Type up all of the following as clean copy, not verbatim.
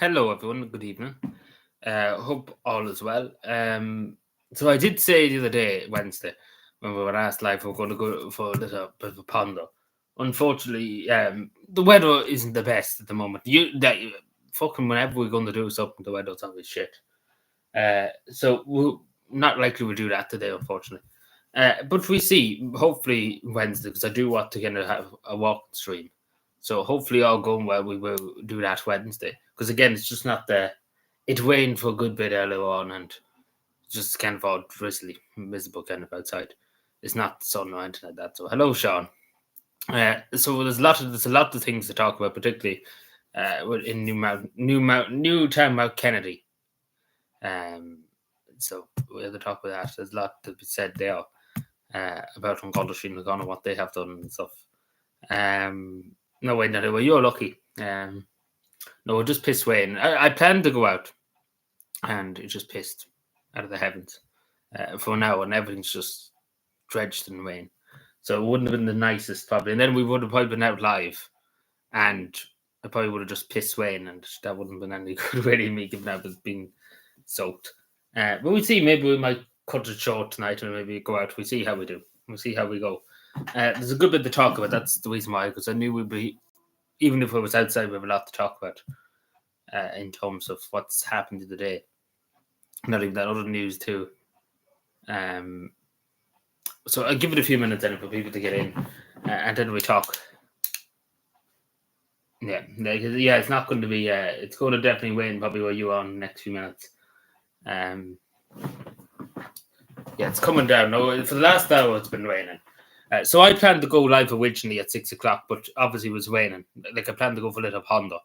Hello, everyone. Good evening. Hope all is well. So I did say the other day, Wednesday, when we were asked live, we're going to go for a little bit of a ponder. Unfortunately, the weather isn't the best at the moment. Fucking whenever we're going to do something, the weather's always shit. So we're not likely to do that today, unfortunately. But we see, hopefully Wednesday, because I do want to kind of have a walk stream. So hopefully all going well, we will do that Wednesday. Because again, it's just not the. It rained for a good bit earlier on, and just kind of all drizzly, miserable kind of outside. It's not sun or anything like that. So hello, Sean. So there's a lot of things to talk about, particularly in Newtown Mount Kennedy. So we have to talk about that. There's a lot to be said there about Uncology and what they have done and stuff. No, wait, no, you're lucky. No, it just pissed Wayne. I planned to go out, and it just pissed out of the heavens for now, and everything's just drenched in rain. So it wouldn't have been the nicest, probably. And then we would have probably been out live, and I probably would have just pissed Wayne, and that wouldn't have been any good, really, me giving out as being soaked. But we see, maybe we might cut it short tonight and maybe go out. We see how we do. We'll see how we go. There's a good bit to talk about. That's the reason why, because I knew we'd be, even if it was outside, we have a lot to talk about in terms of what's happened today. Not even that, other news too. So I'll give it a few minutes then for people to get in, and then we talk. Yeah, it's not going to be. It's going to definitely rain probably where you are in the next few minutes. Yeah, it's coming down. No, for the last hour it's been raining. So I planned to go live originally at 6:00, but obviously it was raining. Like I planned to go for a little ponder,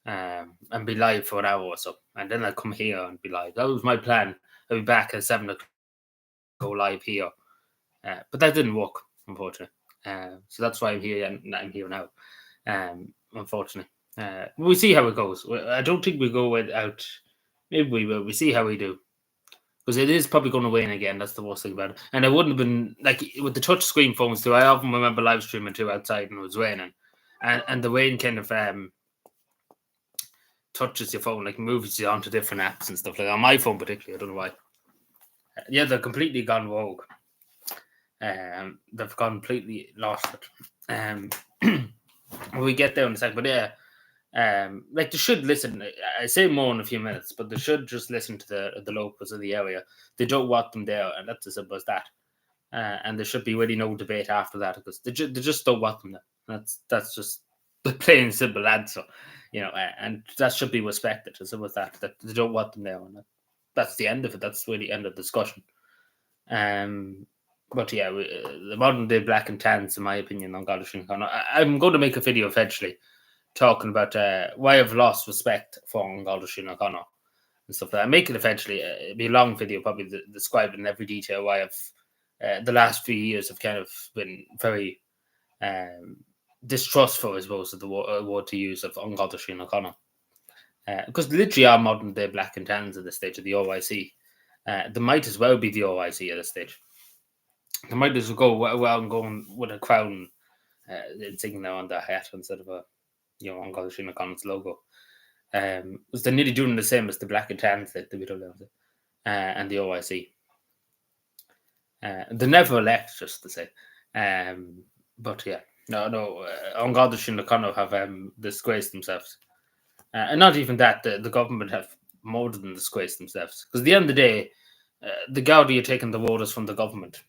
and be live for an hour or so, and then I'd come here and be live. That was my plan. I'll be back at 7:00, go live here, but that didn't work, unfortunately. So that's why I'm here, and I'm here now. Unfortunately, we'll see how it goes. I don't think we go without. Maybe we will. We see how we do. Because it is probably going to rain again. That's the worst thing about it. And I wouldn't have been like with the touch screen phones too. I often remember live streaming too outside and it was raining, and the rain kind of touches your phone, like moves you onto different apps and stuff like that. On my phone particularly, I don't know why. Yeah, they're completely gone rogue. They've completely lost it. We get there in a second, but yeah. Like they should listen. I say more in a few minutes, but they should just listen to the locals of the area. They don't want them there, and that's as simple as that. And there should be really no debate after that because they just don't want them there. That's just the plain simple answer, and that should be respected as simple as that. That they don't want them there, and that's the end of it. That's really the end of the discussion. But yeah, the modern day black and tans, in my opinion, on Scottish and I'm going to make a video eventually talking about why I've lost respect for Scottish and O'Connor and stuff like that. I make it eventually. It'll be a long video, probably describing in every detail why I've the last few years have kind of been very distrustful, I suppose, of the word to use of Scottish and O'Connor. Because literally are modern day black and tans at this stage of the OIC. They might as well be the OIC at this stage. They might as well go well and going with a crown insignia on their hat instead of a on Scottish and O'Connor's logo. Was they're nearly doing the same as the black and tans that the WWF and the OIC. They never left, just to say. But yeah, no. Scottish and O'Connor have disgraced themselves. And not even that, the government have more than disgraced themselves. Because at the end of the day, the Gaudi are taking the orders from the government.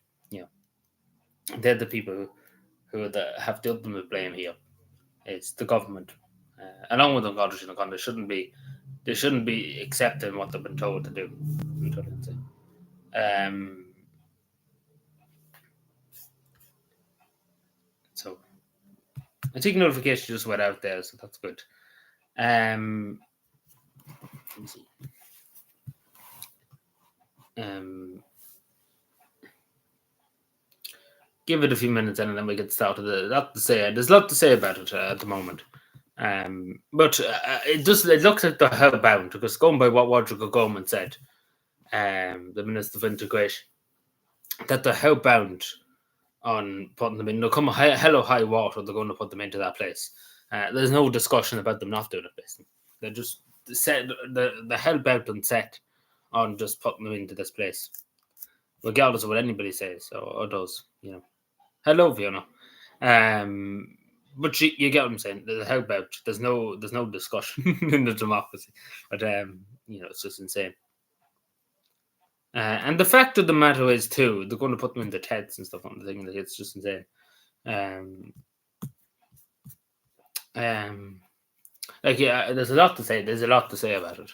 They're the people who have the ultimate blame here. It's the government. Along with Scottish and O'Connor, they shouldn't be accepting what they've been told to do. So I think notification just went out there, so that's good. Let me see. Give it a few minutes and then we get started. There's a lot to say about it at the moment. But it looks like they're hellbound because going by what Rodrigo Gorman said, the Minister of Integration, that they're hellbound on putting them in. They'll come hell or high water, they're going to put them into that place. There's no discussion about them not doing it, basically. set the hell bent and set on just putting them into this place, regardless of what anybody says or does. Hello, Fiona. But you get what I'm saying. How about there's no discussion in the democracy, but it's just insane. And the fact of the matter is too, they're going to put them into TEDs and stuff on the thing. Like, it's just insane. There's a lot to say. There's a lot to say about it.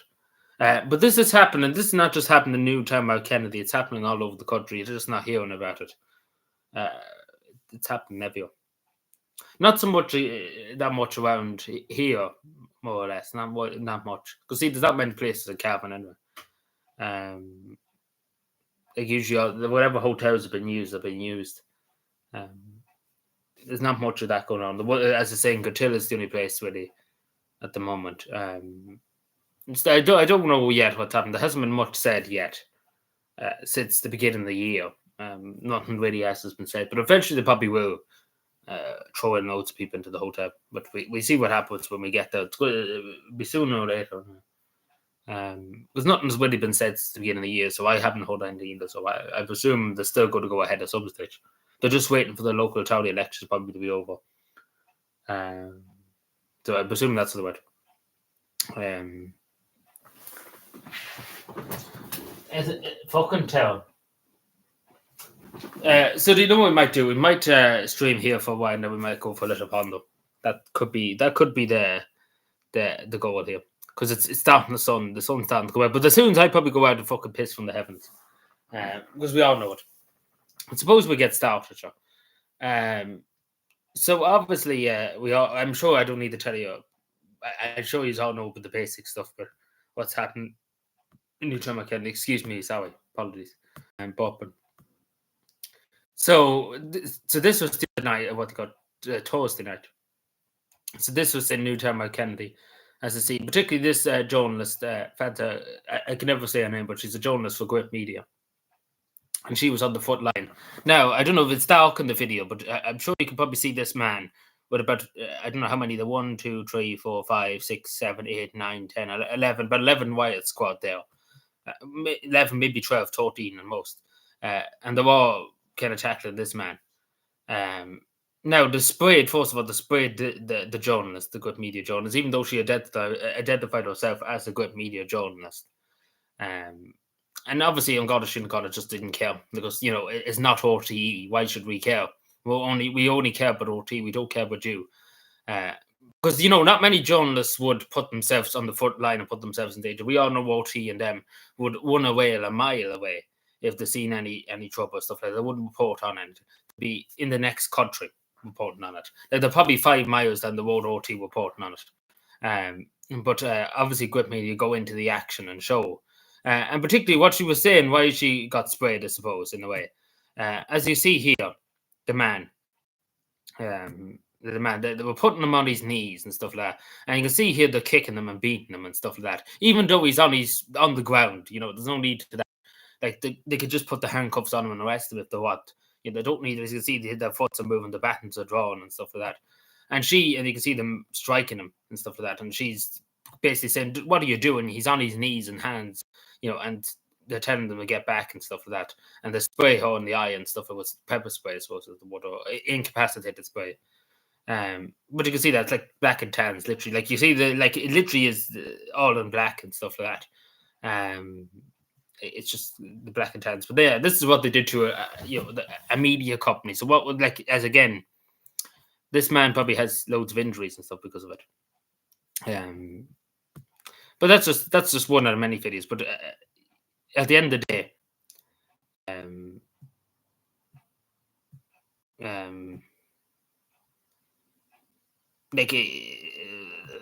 But this is happening. This is not just happening in Newtown, Mount Kennedy. It's happening all over the country. You're just not hearing about it. It's happening everywhere. Not so much that much around here, more or less. Not much. Because see, there's not many places in Cavan anyway. Like usually, whatever hotels have been used. There's not much of that going on. As I say, Cotillo is the only place really at the moment. I don't know yet what's happened. There hasn't been much said yet since the beginning of the year. Nothing really else has been said, but eventually they probably will throw in loads of people into the hotel. But we see what happens when we get there. It's going to be sooner or later. Because nothing's really been said since the beginning of the year, so I haven't heard anything either. So I presume they're still going to go ahead at some stage. They're just waiting for the local town elections probably to be over. So I presume that's the word. Fucking town. So do you know what we might do? We might stream here for a while, and then we might go for a little pondo. That could be the goal here, because it's starting the sun's starting to go out. But as soon as I probably go out and fucking piss from the heavens, because we all know it. I suppose we get started, sure. So obviously, I'm sure I don't need to tell you. I'm sure you all know about the basic stuff, but what's happened in Newtown, Mount Kennedy. Excuse me, sorry, apologies. I'm bopping. So this was the night of what they got Thursday night. So this was in Newtown, Mount Kennedy, as I see, particularly this journalist, Fanta. I can never say her name, but she's a journalist for Great Media. And she was on the foot line. Now, I don't know if it's dark in the video, but I'm sure you can probably see this man with about, I don't know how many, 1, 2, 3, 4, 5, 6, 7, 8, 9, 10, 11, but 11 Wyatt squad there. 11, maybe 12, 13 and most. And they're all kind of tackling this man. Now, the sprayed the journalist, the Good Media journalist, even though she identified herself as a Good Media journalist. And obviously, on God, Shinnecock just didn't care because it's not RTE. Why should we care? We only care about RTE. We don't care about you, because not many journalists would put themselves on the front line and put themselves in danger. We all know RTE and them would run away a mile away if they seen any trouble or stuff like that. They wouldn't report on it. They'd be in the next country reporting on it. They're probably 5 miles down the road. RTE reporting on it. But obviously, Great Media go into the action and show. And particularly what she was saying, why she got sprayed, I suppose, in a way. As you see here, the man, they were putting him on his knees and stuff like that. And you can see here they're kicking him and beating him and stuff like that. Even though he's on the ground, there's no need to that. Like they could just put the handcuffs on him and arrest him if they want. They don't need it. As you can see, their foots are moving, the battens are drawn and stuff like that. And you can see them striking him and stuff like that. And she's basically saying, "What are you doing?" He's on his knees and hands. And they're telling them to get back and stuff like that. And they spray her in the eye and stuff. It was pepper spray, I suppose, the water, incapacitated spray. But you can see that it's like black and tans, literally. Like you see it literally is all in black and stuff like that. It's just the black and tans. But this is what they did to a media company. So what would this man probably has loads of injuries and stuff because of it. But that's just one out of many videos. But at the end of the day,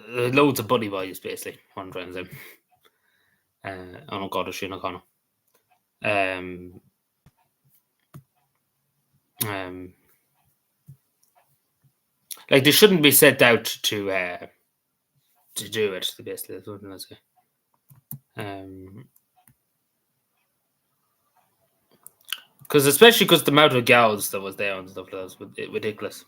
loads of buddy boys, basically. What I'm trying to say. Oh God, Shane O'Connor. They shouldn't be set out to do it. Basically, that's what I'm say. Especially because the amount of gals that was there and stuff like that was ridiculous.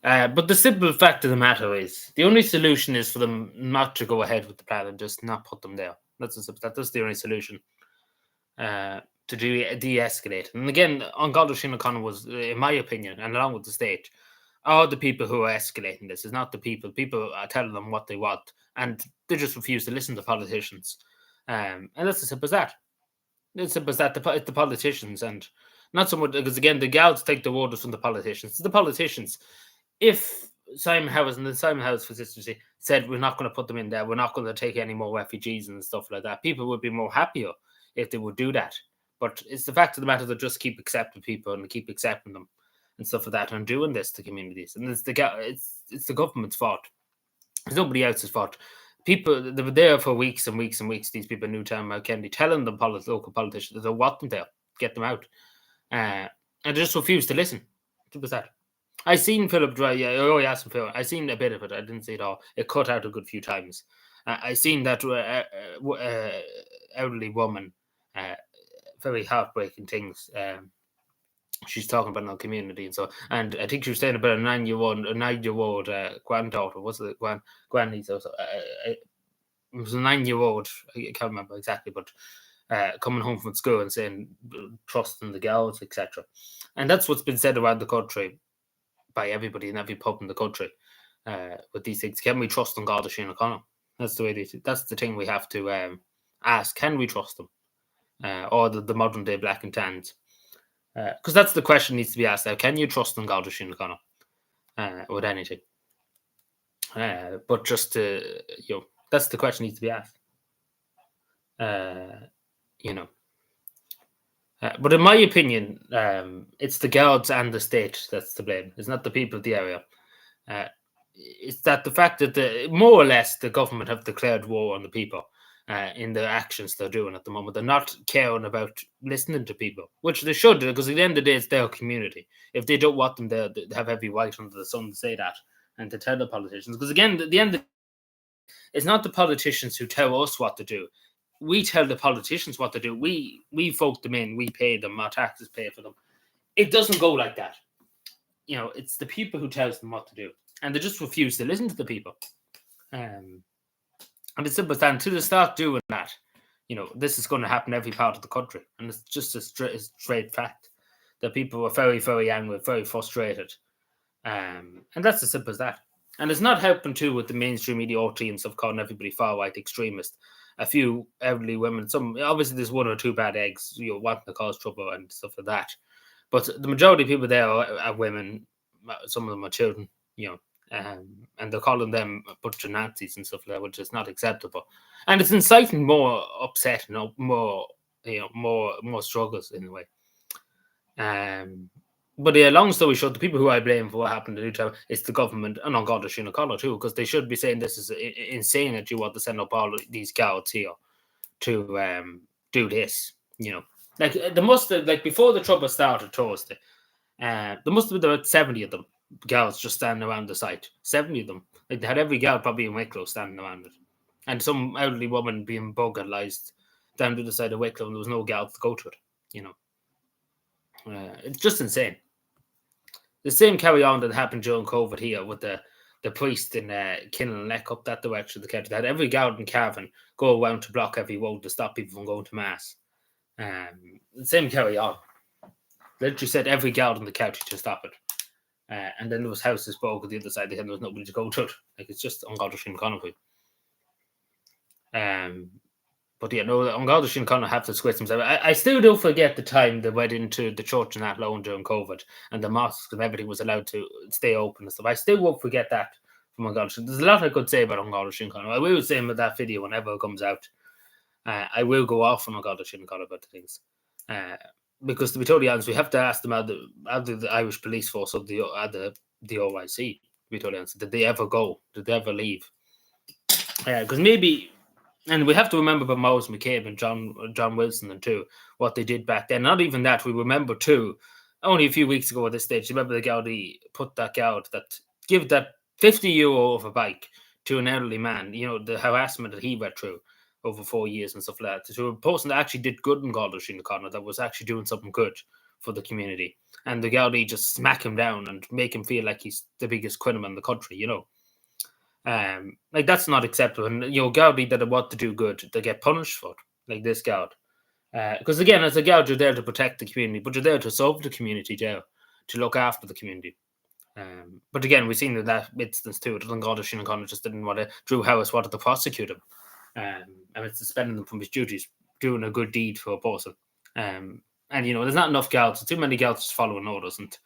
But the simple fact of the matter is, the only solution is for them not to go ahead with the plan and just not put them there. That's the only solution uh, to de-escalate. And again, on Garda Síochána Conn was, in my opinion, and along with the state, are the people who are escalating this. It's not the people. People are telling them what they want, and they just refuse to listen to politicians. And that's as simple as that. It's simple as that. It's the politicians, and not so much because again, the gals take the orders from the politicians. It's the politicians. If Simon Howes and the Simon Howes constituency said we're not going to put them in there, we're not going to take any more refugees and stuff like that, people would be more happier if they would do that. But it's the fact of the matter that just keep accepting people and keep accepting them and stuff like that and doing this to communities. And it's the government's fault. It's nobody else's fault. People they were there for weeks and weeks and weeks. These people in Newtown, Mount Kennedy, telling them local politicians they want them there, get them out, and they just refuse to listen. What was that? I seen Philip Dry. Yeah, oh, yeah, some Philip. I seen a bit of it. I didn't see it all. It cut out a good few times. I seen that elderly woman. Very heartbreaking things. She's talking about our community and so, and I think she was saying about a 9-year-old granddaughter. Was it grannies? It was a 9-year-old. I can't remember exactly, but coming home from school and saying trust in the girls, etc. And that's what's been said around the country by everybody in every pub in the country with these things. Can we trust in Garda Síochána Conn? That's the way. That's the thing we have to ask. Can we trust them? Or the modern day black and tans? Because that's the question needs to be asked now. Can you trust in Garda Síochána Conn with anything? But just to, that's the question needs to be asked. But in my opinion, it's the guards and the state that's to blame. It's not the people of the area. It's that the fact that more or less the government have declared war on the people in the actions they're doing at the moment. They're not caring about listening to people, which they should, because at the end of the day, it's their community. If they don't want them there, they have every right under the sun to say that and to tell the politicians. Because again, at the end of it's not the politicians who tell us what to do. We tell the politicians what to do. We vote them in. We pay them. Our taxes pay for them. It doesn't go like that. It's the people who tells them what to do, and they just refuse to listen to the people. And it's simple as that. Until they start doing that, this is going to happen in every part of the country, and it's just a straight fact that people are very, very angry, very frustrated, and that's as simple as that. And it's not helping too with the mainstream media teams of calling everybody far right extremist. A few elderly women, some obviously there's one or two bad eggs, wanting to cause trouble and stuff like that. But the majority of people there are women. Some of them are children, and they're calling them a bunch of Nazis and stuff like that, which is not acceptable. And it's inciting more upset and more struggles in a way. But yeah, long story short, the people who I blame for what happened in Newtown is the government and on Garda Síochána Conn too, because they should be saying this is insane that you want to send up all these guards here to do this. Like there must have, like before the trouble started Thursday, there must have been about 70 of them girls just standing around the site. 70 of them. Like they had every girl probably in Wicklow standing around it, and some elderly woman being burglarized down to the side of Wicklow, and there was no girls to go to it. It's just insane. The same carry on that happened during COVID here with the priest in Kinloch up that direction of the country. They had every guard in Cavan go around to block every road to stop people from going to mass. The same carry on. Literally said every guard in the county to stop it. And then there was houses broke at the other side, and there was nobody to go to it. Like it's just on Garda Síochána Conn. But yeah, no, on Garda Síochána Conn have to switch themselves. I still don't forget the time they went into the church and that alone during COVID, and the mosques and everything was allowed to stay open and stuff. I still won't forget that from on Garda Síochána. There's a lot I could say about on Garda Síochána Conn. I will say with that video whenever it comes out. I will go off on Garda Síochána Conn about the things. Because to be totally honest, we have to ask them out the Irish police force or the OIC. To be totally honest, did they ever go? Did they ever leave? Because maybe, and we have to remember about Maurice McCabe and John Wilson and too what they did back then. Not even that, we remember too. Only a few weeks ago at this stage, remember the Gaudi put that guard that give that €50 of a bike to an elderly man. The harassment that he went through over 4 years and stuff like that, to a person that actually did good in Garda Síochána Conn, that was actually doing something good for the community, and the Gardaí just smack him down and make him feel like he's the biggest criminal in the country. Like that's not acceptable. And Gardaí that want to do good, they get punished for it, like this guard. Because again, as a guard, you're there to protect the community, but you're there to serve the community, there to look after the community. But again, we've seen in that instance too. It Garda Connor just didn't want to. Drew House wanted to prosecute him, and it's suspending him from his duties, doing a good deed for a person. And there's not enough guards. Too many guards just following orders, and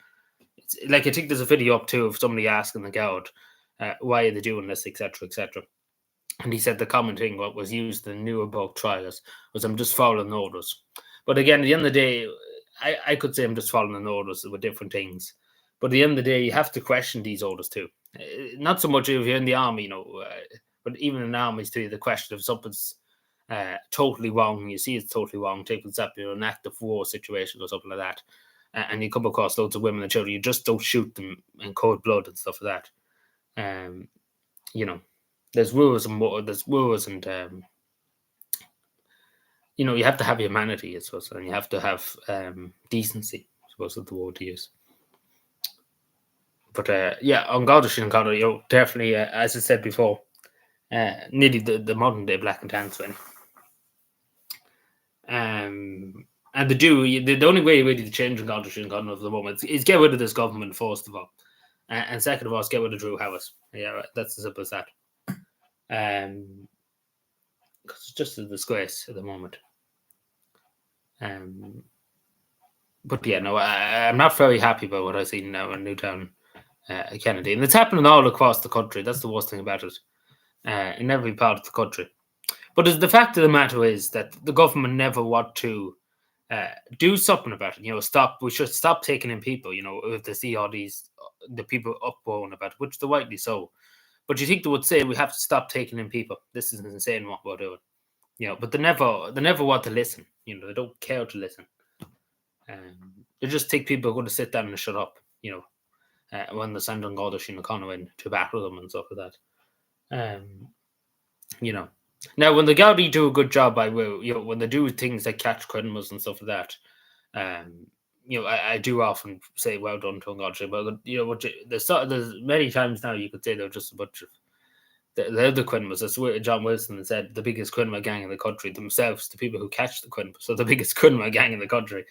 it's, like I think there's a video up too of somebody asking the guard, why are they doing this, etc., etc. And he said the common thing what was used in the Nuremberg trials was I'm just following orders. But again, at the end of the day, I could say I'm just following orders with different things. But at the end of the day, you have to question these orders too. Not so much if you're in the army, but even in armies too, the question of something's totally wrong, you see it's totally wrong, take example, an active war situation or something like that, and you come across loads of women and children, you just don't shoot them in cold blood and stuff like that. There's rules and you have to have humanity, I suppose, and you have to have decency, I suppose, is the word to use. But on Garda Síochána, definitely, as I said before, nearly the modern day black and tan swing. And the only way really to change Garda Síochána at the moment is get rid of this government, first of all, and second of all, is get rid of Drew House. Yeah, that's as simple as that. Because it's just a disgrace at the moment. But yeah, no, I'm not very happy about what I see now in Newtown, Kennedy, and it's happening all across the country. That's the worst thing about it, in every part of the country. But the fact of the matter is that the government never want to do something about it. We should stop taking in people. If they see all the people uproaring about it, which they're rightly so. But you think they would say we have to stop taking in people? This is insane what we're doing. But they never want to listen. They don't care to listen. They just think people are going to sit down and shut up. When they're sending Garda Síochána in to battle them and stuff like that. Now when the Gardaí do a good job, I will. When they do things like catch criminals and stuff like that. I do often say well done to Garda, but there's many times now you could say they're just a bunch of they're the criminals. That's what John Wilson said, the biggest criminal gang in the country themselves, the people who catch the criminals, so the biggest criminal gang in the country.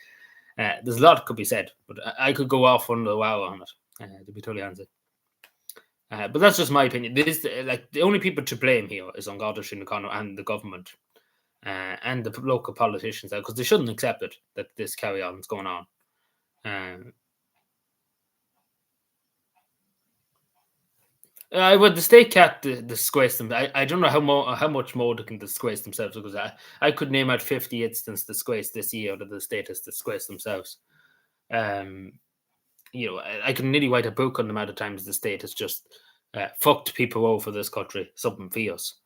There's a lot that could be said, but I could go off under a hour on it, to be totally honest. But that's just my opinion. The only people to blame here is on Garda Síochána and the government, and the local politicians, because they shouldn't accept it that this carry on is going on. The state can't disgrace them. I don't know how much more they can disgrace themselves, because I could name out 50 instances disgrace this year that the state has disgraced themselves. I can nearly write a book on the amount of times the state has just fucked people over this country, something fierce.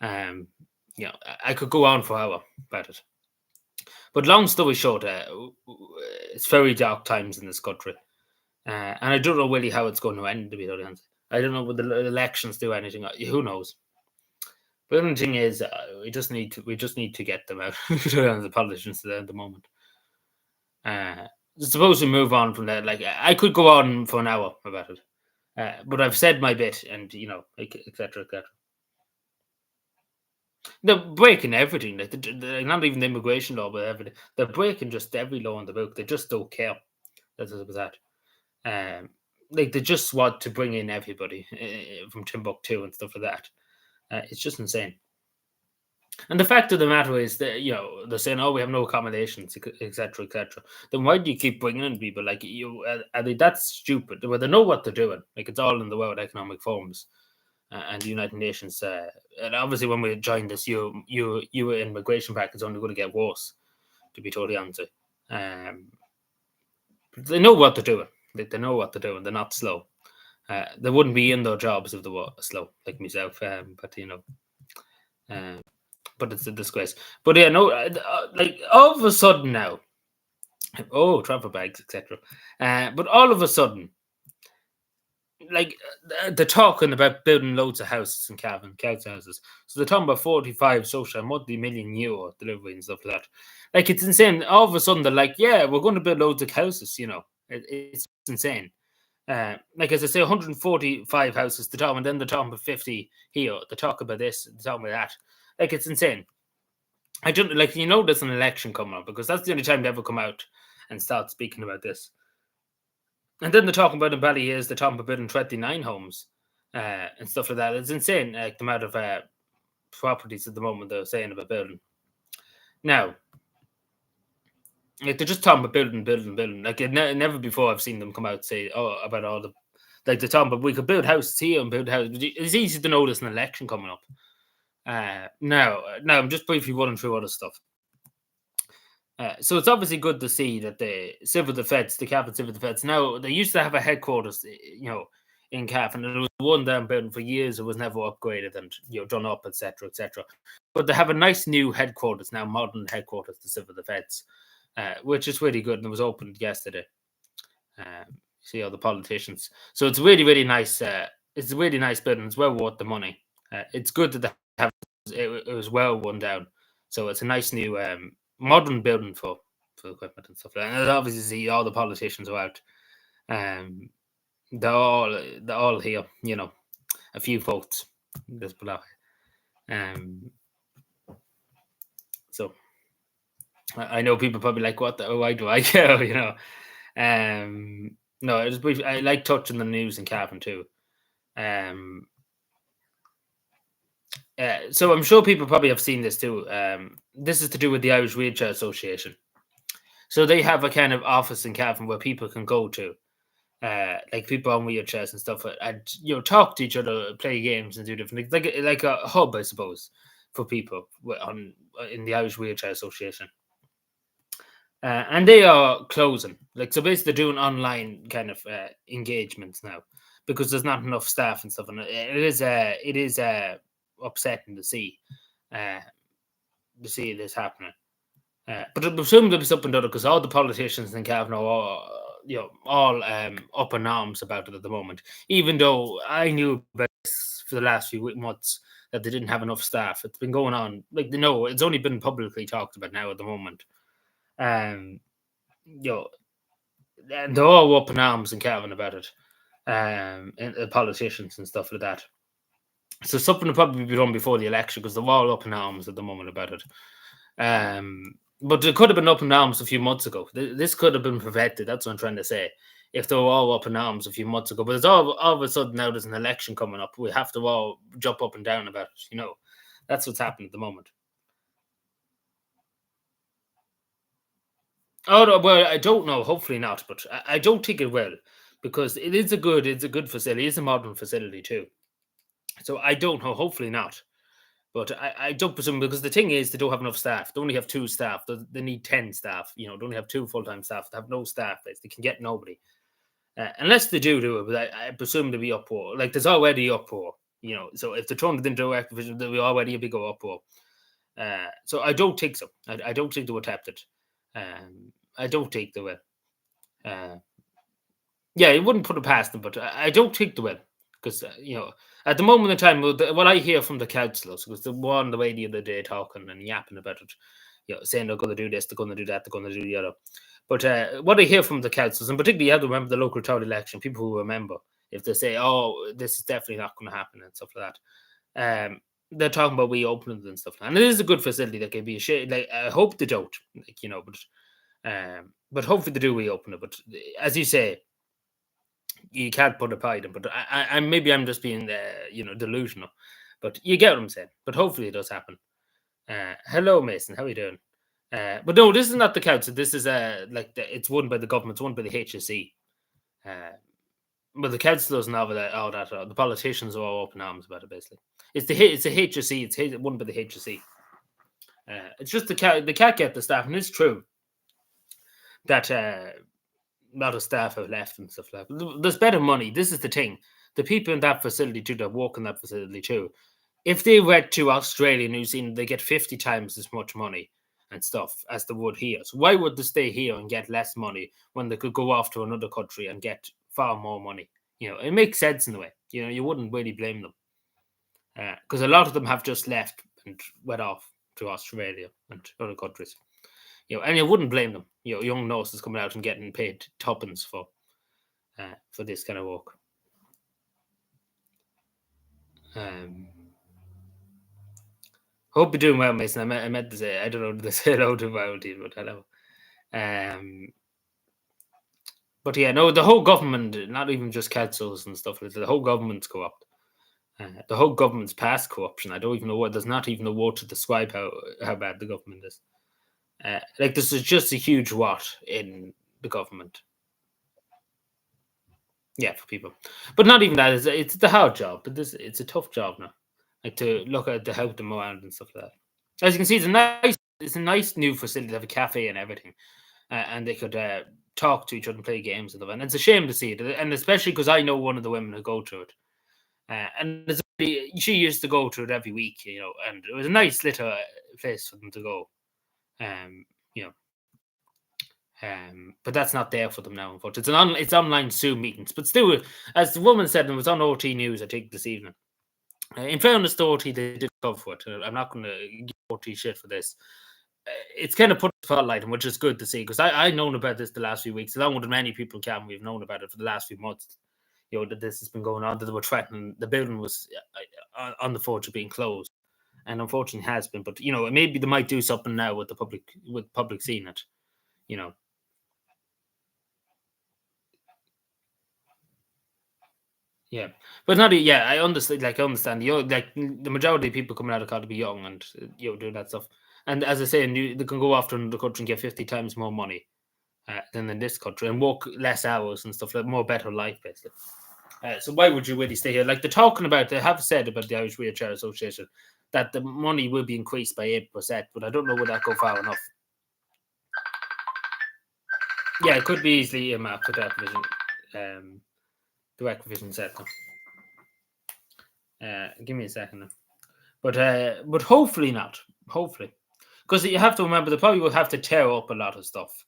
I could go on for hours about it. But long story short, it's very dark times in this country. And I don't know really how it's going to end, to be totally honest. I don't know would the elections do anything. Who knows? But the only thing is, we just need to get them out. The politicians at the moment. Suppose we move on from that. Like I could go on for an hour about it, but I've said my bit, and etc. etc. They're breaking everything. Not even the immigration law, but everything. They're breaking just every law in the book. They just don't care. That's what it was that. They just want to bring in everybody from Timbuktu and stuff like that. It's just insane. And the fact of the matter is that they're saying, "Oh, we have no accommodations, etc., etc." Then why do you keep bringing in people? Like I think that's stupid. Well, they know what they're doing. Like it's all in the World Economic Forums and the United Nations. And obviously, when we join this, your immigration pact is only going to get worse. To be totally honest, they know what they're doing. They know what they're doing. They're not slow. They wouldn't be in their jobs if they were slow, like myself. But it's a disgrace. But yeah, no, like all of a sudden now, travel bags, etc. But all of a sudden, like they're talking about building loads of houses in Cavan, council houses. So they're talking about 45 social multi-million euro delivery and stuff like that. Like it's insane. All of a sudden they're like, yeah, we're going to build loads of houses. It's insane. Like as I say, 145 houses to talk, and then they're talking about 50 here. They talk about this, they talk about that. Like it's insane. I don't like there's an election coming up because that's the only time they ever come out and start speaking about this. And then they're talking about in Bally's, they're talking about building 29 homes and stuff like that. It's insane, like the amount of properties at the moment they're saying about building. Now, like they're just talking about building, building, building. Like never before I've seen them come out and say, "Oh, about all the like they're talking about we could build houses here and build houses." It's easy to know there's an election coming up. Now I'm just briefly running through other stuff. So it's obviously good to see that the civil defence, the Cavan civil defence, now they used to have a headquarters, in Cavan, and it was one down building for years. It was never upgraded and done up, etc., etc. But they have a nice new headquarters now, modern headquarters, the civil defence, which is really good, and it was opened yesterday. See all the politicians, so it's really really nice. It's a really nice building. It's well worth the money. It's good that they have it was well run down, so it's a nice new modern building for equipment and stuff like that. And obviously, see all the politicians are out. Um, they're all here. A few votes. Just below. So I know people probably like what the why do I go? No, I just brief. I like touching the news in Cavan too. So I'm sure people probably have seen this too. This is to do with the Irish Wheelchair Association. So they have a kind of office in Cavan where people can go to, like people on wheelchairs and stuff, and talk to each other, play games, and do different things, like a hub, I suppose, for people in the Irish Wheelchair Association. And they are closing, like so. Basically, they're doing online kind of engagements now because there's not enough staff and stuff, and it is upsetting uh, to see this happening. But I presume there'll be something done because all the politicians in Cavan are all up in arms about it at the moment. Even though I knew about this for the last few months that they didn't have enough staff, it's been going on. Like it's only been publicly talked about now at the moment. Um, you know, and they're all up in arms in Cavan about it. And the politicians and stuff like that. So something will probably be done before the election because they're all up in arms at the moment about it. But it could have been up in arms a few months ago. This could have been prevented. That's what I'm trying to say. If they were all up in arms a few months ago, but it's all of a sudden now there's an election coming up. We have to all jump up and down about it. That's what's happening at the moment. Oh no, well, I don't know. Hopefully not, but I don't think it will because it's a good facility. It's a modern facility too. So I don't know. Hopefully not. But I don't presume because the thing is they don't have enough staff. They only have two staff. They need 10 staff. They only have two full-time staff. They have no staff. They can get nobody. Unless they do it, but I presume there'll be uproar. Like there's already uproar. So if they're trying to do direct division, there'll be already a bigger uproar. So I don't think so. I don't think they will attempt it. I don't think they will. Yeah, it wouldn't put it past them, but I don't think they will. Because, at the moment in time, what I hear from the councillors, because they were on the way the other day talking and yapping about it, saying they're going to do this, they're going to do that, they're going to do the other. But what I hear from the councillors, and particularly you have to remember the local town election, people who remember, if they say, oh, this is definitely not going to happen and stuff like that, they're talking about reopening and stuff. And it is a good facility that can be a shit. Like, I hope they don't, but hopefully they do reopen it. But as you say, you can't put a pie in, but I maybe I'm just being delusional, but you get what I'm saying. But hopefully it does happen. Hello, Mason. How are you doing? But no, this is not the council. This is it's run by the government. It's run by the HSE. But the councillors and all that, the politicians are all open arms about it. Basically, it's a HSE. It's run by the HSE. It's just they can't get the staff, and it's true that a lot of staff have left and stuff like that. There's better money. This is the thing. The people in that facility too, that work in that facility too, if they went to Australia, New Zealand, they get 50 times as much money and stuff as they would here. So why would they stay here and get less money when they could go off to another country and get far more money? It makes sense in a way. You wouldn't really blame them because a lot of them have just left and went off to Australia and other countries. And you wouldn't blame them. Young nurses coming out and getting paid tuppence for this kind of work. Hope you're doing well, Mason. I meant to say, I don't know, did I say hello to my old team, but hello. But yeah, no, the whole government, not even just councils and stuff, the whole government's corrupt. The whole government's past corruption. I don't even know there's not even a word to describe how bad the government is. This is just a huge rot in the government. Yeah, for people. But not even that. It's the hard job, but it's a tough job now. To look at to help them around and stuff like that. As you can see, it's a nice new facility to have a cafe and everything. And they could talk to each other and play games and stuff. And it's a shame to see it. And especially because I know one of the women who go to it. And she used to go to it every week, and it was a nice little place for them to go. But that's not there for them now, unfortunately. It's online Zoom meetings. But still, as the woman said, and it was on OT News, I think, this evening. In fairness to OT, they did cover it. I'm not going to give OT shit for this. It's kind of put the spotlight on, which is good to see, because I've known about this the last few weeks, along with many people can. We've known about it for the last few months. That this has been going on, that they were threatening. The building was on the verge of being closed, and unfortunately has been. But maybe they might do something now with the public seeing it. Yeah, but not. Yeah, I understand. I understand. The majority of people coming out of college to be young and doing that stuff. And as I say, they can go after another country and get 50 times more money than in this country and work less hours and stuff, like more better life, basically. So why would you really stay here? Like they're talking about, they have said about the Irish Wheelchair Association that the money will be increased by 8%, but I don't know would that go far enough. Yeah, it could be easily earmarked for that vision. The Vision said give me a second now. But hopefully not. Hopefully. Because you have to remember they probably will have to tear up a lot of stuff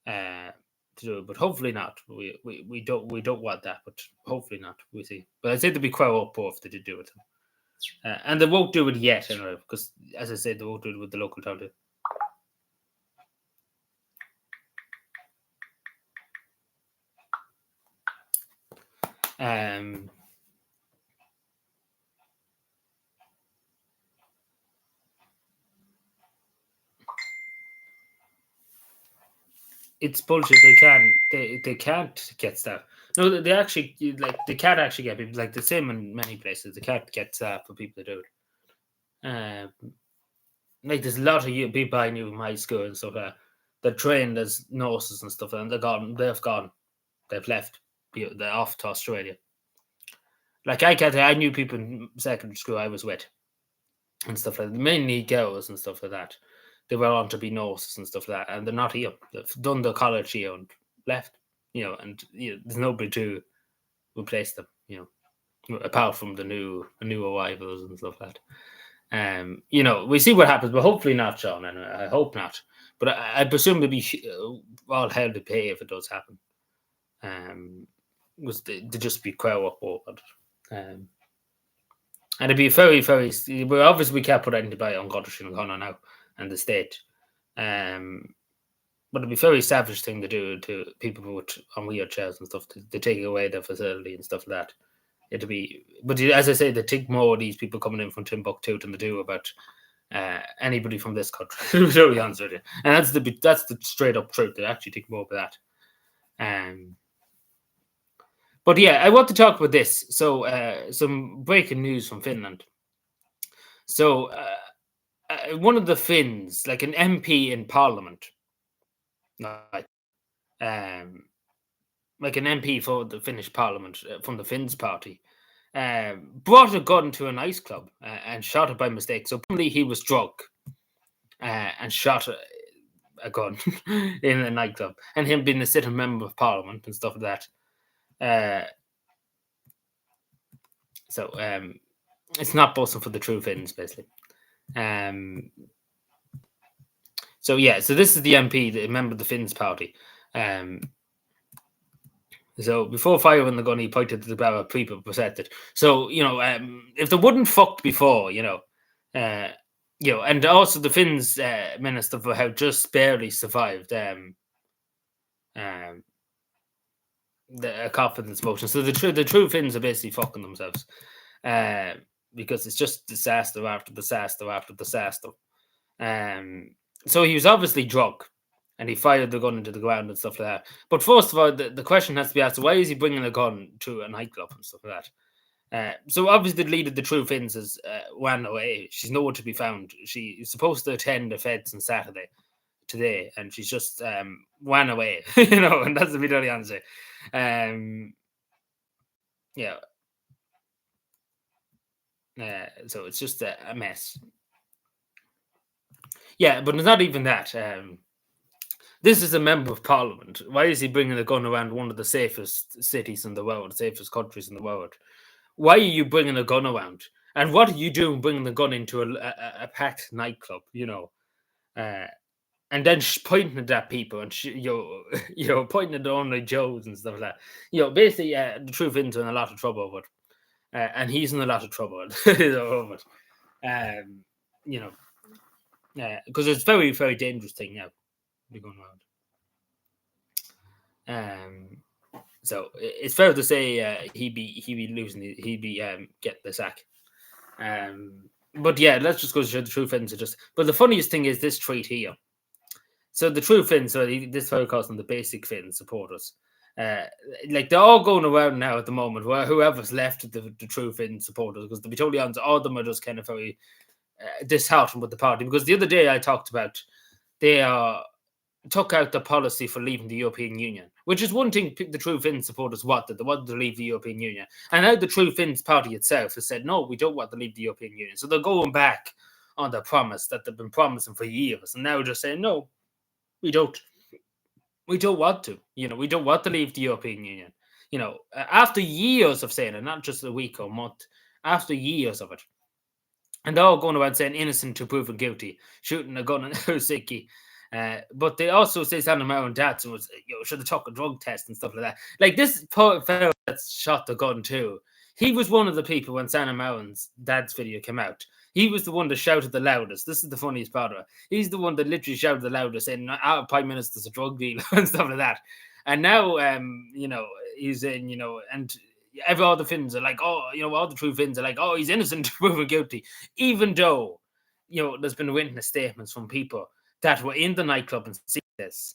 to do it, but hopefully not. We don't want that, but hopefully not. We'll see. But I'd say they'd be quite up if they did do it. And they won't do it yet anyway, because as I said, they won't do it with the local town. It's bullshit. They can't get staff. No, they actually they can't actually get people, like the same in many places. They can't get staff for people to do it. There's a lot of people I knew in high school and stuff like that. They're trained as nurses and stuff, and they've gone. They've left. They're off to Australia. Like I knew people in secondary school I was with and stuff like that. Mainly girls and stuff like that. They were on to be nurses and stuff like that, and they're not here. They've done the college here and left. And there's nobody to replace them. Apart from the new arrivals and stuff like that. We see what happens, but hopefully not, Sean. And I hope not. But I presume there'll be all hell to pay if it does happen. Was to just be quite awkward. And it'd be very, very. Well, obviously, we can't put anybody on Godric and Connor now and the state. But it'd be a very savage thing to do to people on wheelchairs and stuff to take away their facility and stuff like that. It'd be, but as I say, they take more of these people coming in from Timbuktu than they do about anybody from this country. To be totally honest with you, and that's the straight up truth. They actually take more of that. But yeah, I want to talk about this. So, some breaking news from Finland. So, one of the Finns, like an MP in Parliament, like an MP for the Finnish Parliament from the Finns party, brought a gun to a nightclub and shot it by mistake. So apparently he was drunk and shot a gun in a nightclub, and him being a sitting member of Parliament and stuff like that. So it's not busting for the true Finns, basically. So this is the MP, the member of the Finns party. So before firing the gun, he pointed to the barrel. People protected. So if they wouldn't fucked before, uh, and also the Finns minister for have just barely survived um, the confidence motion. So the true Finns are basically fucking themselves, uh, because it's just disaster after disaster after disaster. Um, so he was obviously drunk, and he fired the gun into the ground and stuff like that. But first of all, the question has to be asked: why is he bringing a gun to a nightclub and stuff like that? So obviously the leader of the True Finns has ran away. She's nowhere to be found. She is supposed to attend the feds on Saturday today, and she's just ran away. And that's the really answer. Yeah. So it's just a mess. Yeah, but it's not even that. This is a member of parliament. Why is he bringing a gun around one of the safest cities in the world, safest countries in the world? Why are you bringing a gun around? And what are you doing bringing the gun into a packed nightclub? Uh, and then pointing it at people and pointing it on like Joes and stuff like that. Basically, the truth is in a lot of trouble over it, and he's in a lot of trouble over it. Because it's very very dangerous thing now. Be going around. So it's fair to say he'd be losing. He'd be getting the sack. But yeah, let's just go to the True Finns. But the funniest thing is this tweet here. So the True Finns, this fellow calls them the basic Finns supporters. Like they're all going around now at the moment, where whoever's left the True Finn supporters, because to be totally honest, all of them are just kind of very disheartened with the party. Because the other day I talked about they took out the policy for leaving the European Union, which is one thing the True Finn supporters wanted. They wanted to leave the European Union. And now the True Finns party itself has said, no, we don't want to leave the European Union. So they're going back on their promise that they've been promising for years. And now just saying, no, we don't. We don't want to. We don't want to leave the European Union. After years of saying it, not just a week or month, after years of it. And they're all going around saying innocent to proven guilty, shooting a gun in Helsinki. But they also say Santa Marin Datsun was, should have took a drug test and stuff like that. Like this poor fellow that shot the gun too. He was one of the people when Santa Marin's dad's video came out. He was the one that shouted the loudest. This is the funniest part of it. He's the one that literally shouted the loudest, saying, "Our Prime Minister's a drug dealer" and stuff like that. And now, he's in, and every other Finns are like, oh, all the true Finns are like, oh, he's innocent, proven guilty, even though, there's been witness statements from people that were in the nightclub and see this,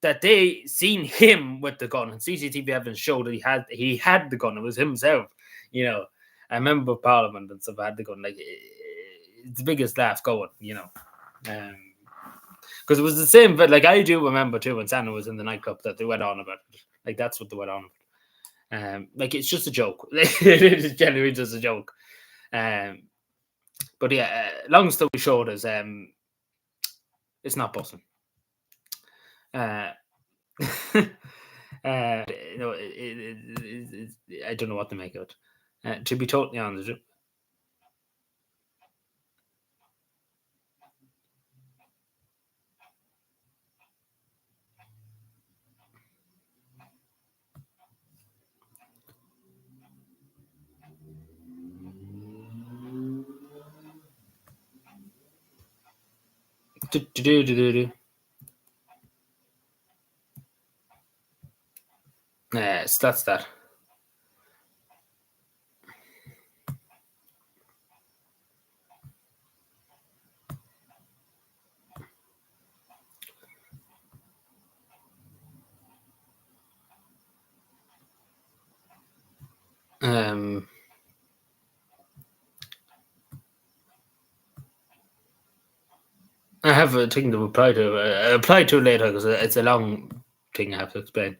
that they seen him with the gun, and CCTV evidence showed that he had the gun. It was himself, a member of parliament and stuff had the gun. Like it's the biggest laugh going, because it was the same. But like I do remember too when Santa was in the nightclub that they went on about it. Like that's what they went on about. Like it's just a joke. It is genuinely just a joke. But yeah, long story short is it's not busting. I don't know what to make of it. To be totally honest. Yes, that's that. I have a thing to reply to. I reply to later because it's a long thing I have to explain.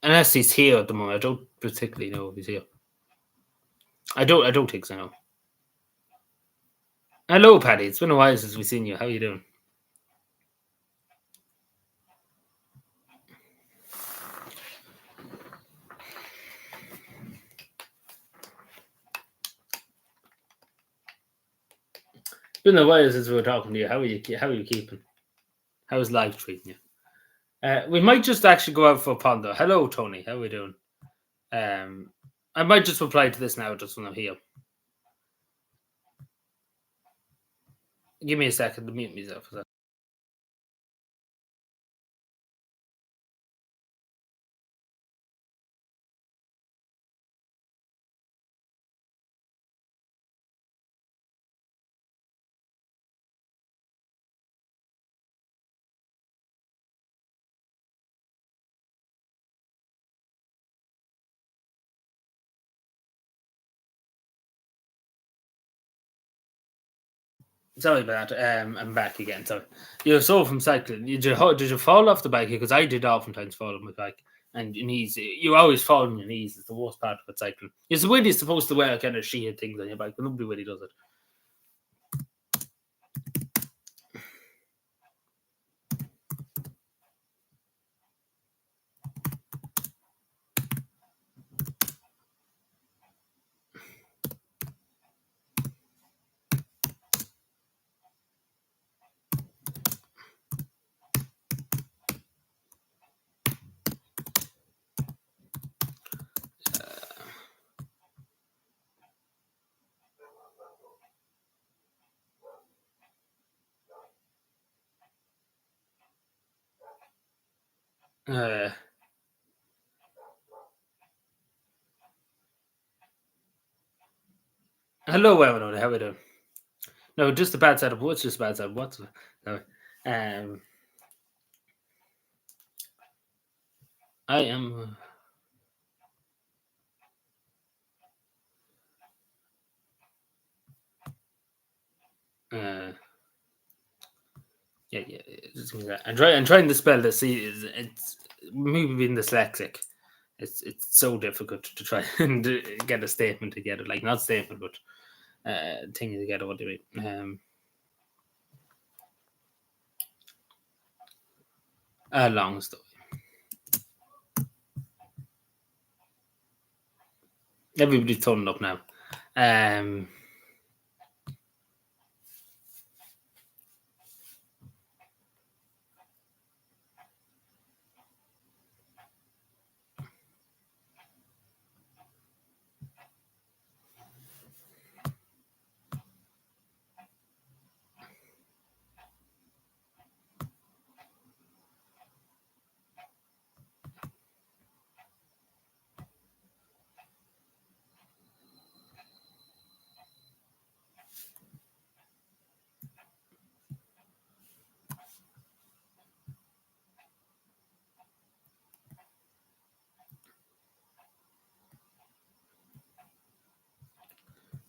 Unless he's here at the moment, I don't particularly know if he's here. I don't think so. No. Hello, Paddy. It's been a while since we've seen you. How are you doing? It's been a while since we were talking to you. How are you keeping? How's life treating you? We might just actually go out for a pondo. Hello, Tony. How we doing? Um, I might just reply to this now, just when I'm here. Give me a second to mute myself. Sorry about that. I'm back again. Sorry. You saw from cycling. Did you fall off the bike? Because I did oftentimes fall on my bike. And your knees, you always fall on your knees. It's the worst part of it cycling. It's when you're supposed to wear kind of sheeted things on your bike, but nobody really does it. Hello, everyone. How we doing? No, just a bad setup. What's just a bad setup? What's no? Um, I am. Uh, yeah, yeah. Just give me that. I'm trying to spell this. See, it's me being dyslexic. It's so difficult to try and get a statement together. Like not statement, but thing together. What do you mean? A long story. Everybody's turning up now. Um,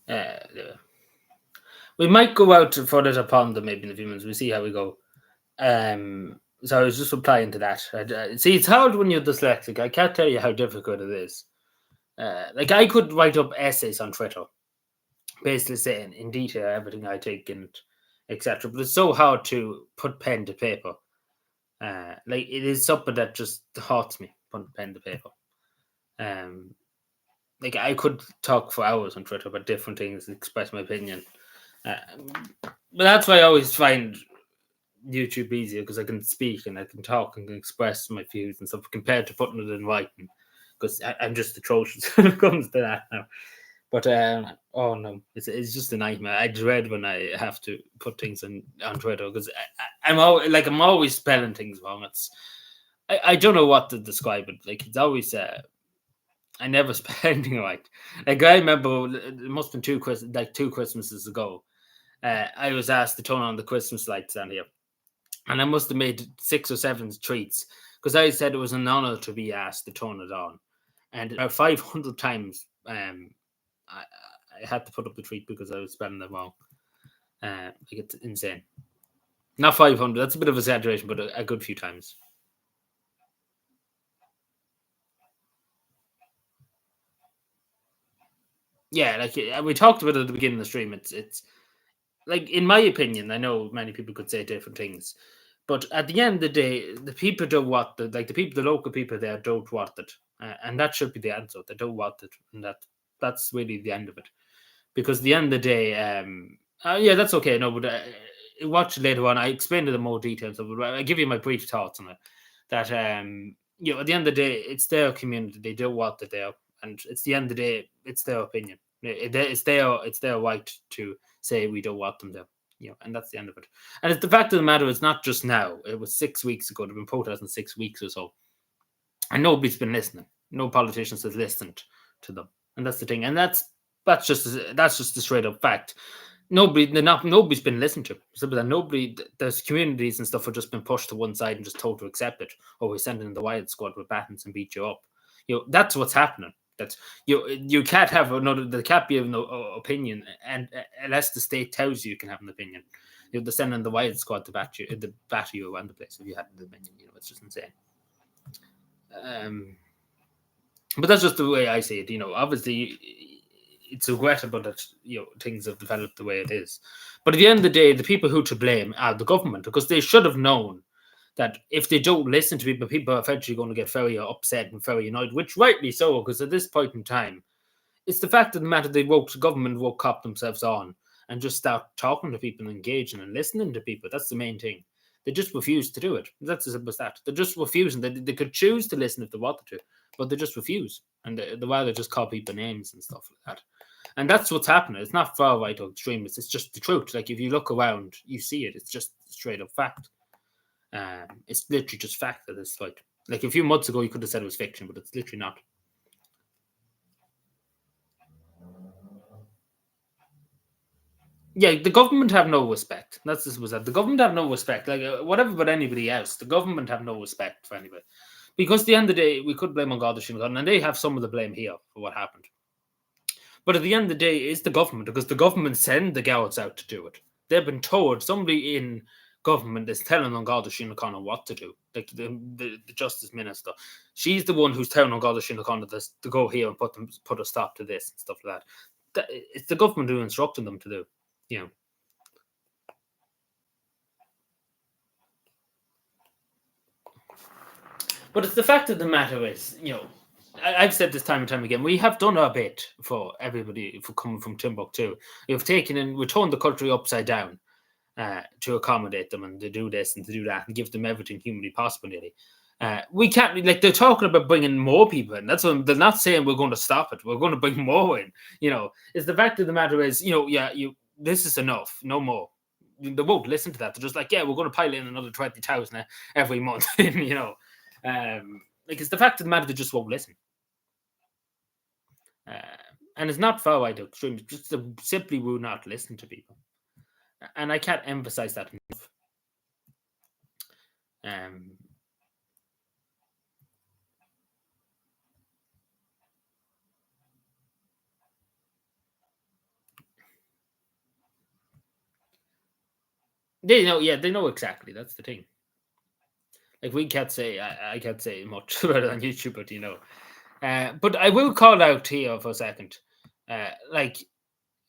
uh, we might go out for it upon them maybe in a few minutes. We'll see how we go. So I was just replying to that. See, it's hard when you're dyslexic. I can't tell you how difficult it is. Like I could write up essays on Twitter, basically saying in detail everything I think and etc. But it's so hard to put pen to paper. Like it is something that just haunts me. Put pen to paper. Um, like I could talk for hours on Twitter about different things, express my opinion. Uh, but that's why I always find YouTube easier because I can speak and I can talk and can express my views and stuff compared to putting it in writing because I'm just atrocious when it comes to that now. But oh no, it's just a nightmare. I dread when I have to put things on Twitter because I'm always spelling things wrong. I don't know what to describe it. Like it's always I never spell anything right. Like I remember it must have been two Christmases ago. I was asked to turn on the Christmas lights down here, and I must have made 6 or 7 treats because I said it was an honor to be asked to turn it on, and about 500 times I, I had to put up the treat because I was spelling them wrong. Like it's insane. Not 500. That's a bit of exaggeration, but a good few times. Yeah, like we talked about it at the beginning of the stream. It's like in my opinion, I know many people could say different things, but at the end of the day, the people don't want it. Like the local people there don't want it, and that should be the answer. They don't want it, and that's really the end of it. Because at the end of the day, yeah, that's okay. No, but watch it later on. I explain it in more details. I give you my brief thoughts on it. that at the end of the day, it's their community. They do what they are, and it's the end of the day, it's their opinion. It's their right to say we don't want them there. And that's the end of it. And it's the fact of the matter is not just now. It was 6 weeks ago. They've been protesting 6 weeks or so, and nobody's been listening. No politicians have listened to them, and that's the thing. And that's just a straight up fact. Nobody's been listened to. Simple that there's communities and stuff have just been pushed to one side and just told to accept it. Or we're sending the wild squad with batons and beat you up. That's what's happening. That's you can't have another. There can't be no opinion, and unless the state tells you can have an opinion. They're sending the wild squad to batter you around the place if you had an opinion. It's just insane. But that's just the way I see it. Obviously, it's regrettable that things have developed the way it is. But at the end of the day, the people who to blame are the government, because they should have known that if they don't listen to people are eventually going to get very upset and very annoyed, which rightly so, because at this point in time, it's the fact of the matter the government won't cop themselves on and just start talking to people and engaging and listening to people. That's the main thing. They just refuse to do it. That's as simple as that. They're just refusing. They could choose to listen if they wanted to, but they just refuse. And they rather just call people names and stuff like that. And that's what's happening. It's not far right or extremists. It's just the truth. Like, if you look around, you see it. It's just straight up fact. It's literally just fact at this point. Like, a few months ago, you could have said it was fiction, but it's literally not. Yeah, the government have no respect. That's just was that. The government have no respect. Like, whatever about anybody else, the government have no respect for anybody. Because at the end of the day, we could blame on God and they have some of the blame here for what happened. But at the end of the day, it's the government, because the government send the guards out to do it. They've been told, somebody in government is telling on Garda Síochána what to do. Like the Justice Minister. She's the one who's telling on Garda Síochána to go here and put a stop to this and stuff like that. It's the government who instructing them to do. But it's the fact of the matter is, I've said this time and time again, we have done our bit for everybody for coming from Timbuktu. We've turned the country upside down to accommodate them and to do this and to do that and give them everything humanly possible, nearly. We can't, like, they're talking about bringing more people in. That's what they're not saying we're going to stop it. We're going to bring more in. It's the fact of the matter is, this is enough, no more. They won't listen to that. They're just like, yeah, we're going to pile in another 20,000 every month, like, it's the fact of the matter they just won't listen. And it's not far right or extreme. It's just they simply will not listen to people. And I can't emphasize that enough. They know exactly. That's the thing. Like, we can't say, I can't say much about it on YouTube, but but I will call out here for a second.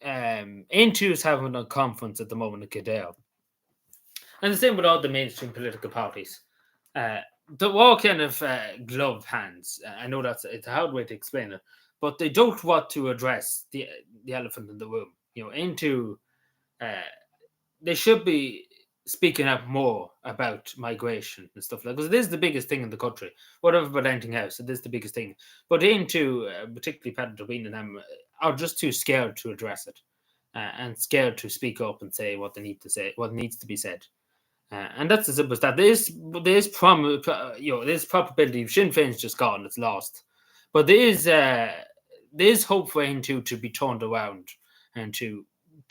Intu is having a conference at the moment in Kildare. And the same with all the mainstream political parties. They're all kind of glove hands. I know it's a hard way to explain it, but they don't want to address the elephant in the room. They should be speaking up more about migration and stuff like that, because it is the biggest thing in the country. Whatever about anything else, it is the biggest thing. But particularly Pat Turbine and them, are just too scared to address it, and scared to speak up and say what they need to say, what needs to be said. And that's as simple as that. There's probability. Sinn Féin's just gone; it's lost. But there's hope for Intu to be turned around and to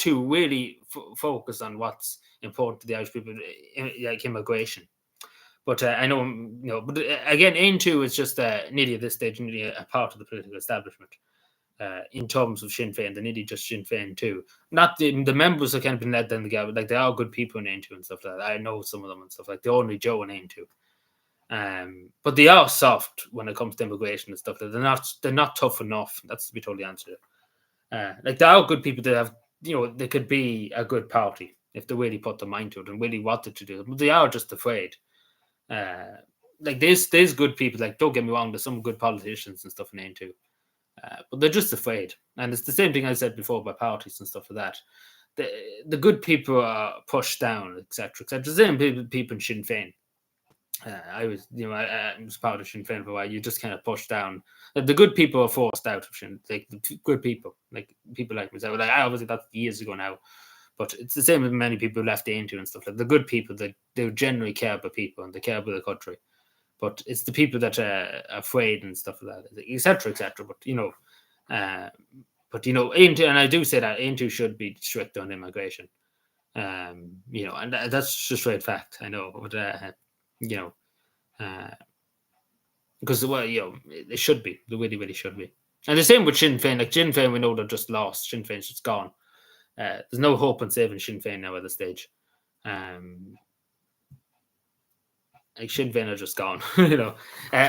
really focus on what's important to the Irish people, like immigration. But I know, but again, Intu is just nearly at this stage, nearly a part of the political establishment. In terms of Sinn Féin, they're nearly just Sinn Féin too. Not the members have kind of been led down the gap. Like, they are good people in Intu and stuff like that. I know some of them and stuff like the only Joe in Intu. But they are soft when it comes to immigration and stuff like that. They're not tough enough. That's to be totally honest. Like, there are good people that have, they could be a good party if they really put their mind to it and really wanted to do it. But they are just afraid. Like, there's good people. Like, don't get me wrong, there's some good politicians and stuff in Intu. But they're just afraid. And it's the same thing I said before about parties and stuff like that. The good people are pushed down, etc., etc. The same people in Sinn Féin. I was, I was part of Sinn Féin for a while. You just kind of push down. The good people are forced out of Sinn, like good people, like people like myself. Like I obviously that's years ago now, but it's the same with many people who left the into and stuff. Like the good people, they generally care about people and they care about the country. But it's the people that are afraid and stuff like that, etc., etc. But uh, into, and I do say that into should be strict on immigration. And that's just straight fact. I know, but you know, because it should be. They really, really should be. And the same with Sinn Féin. Like Sinn Féin, we know they're just lost. Sinn Féin's just gone. There's no hope in saving Sinn Féin now at this stage. Um, like Sinn Féin are just gone.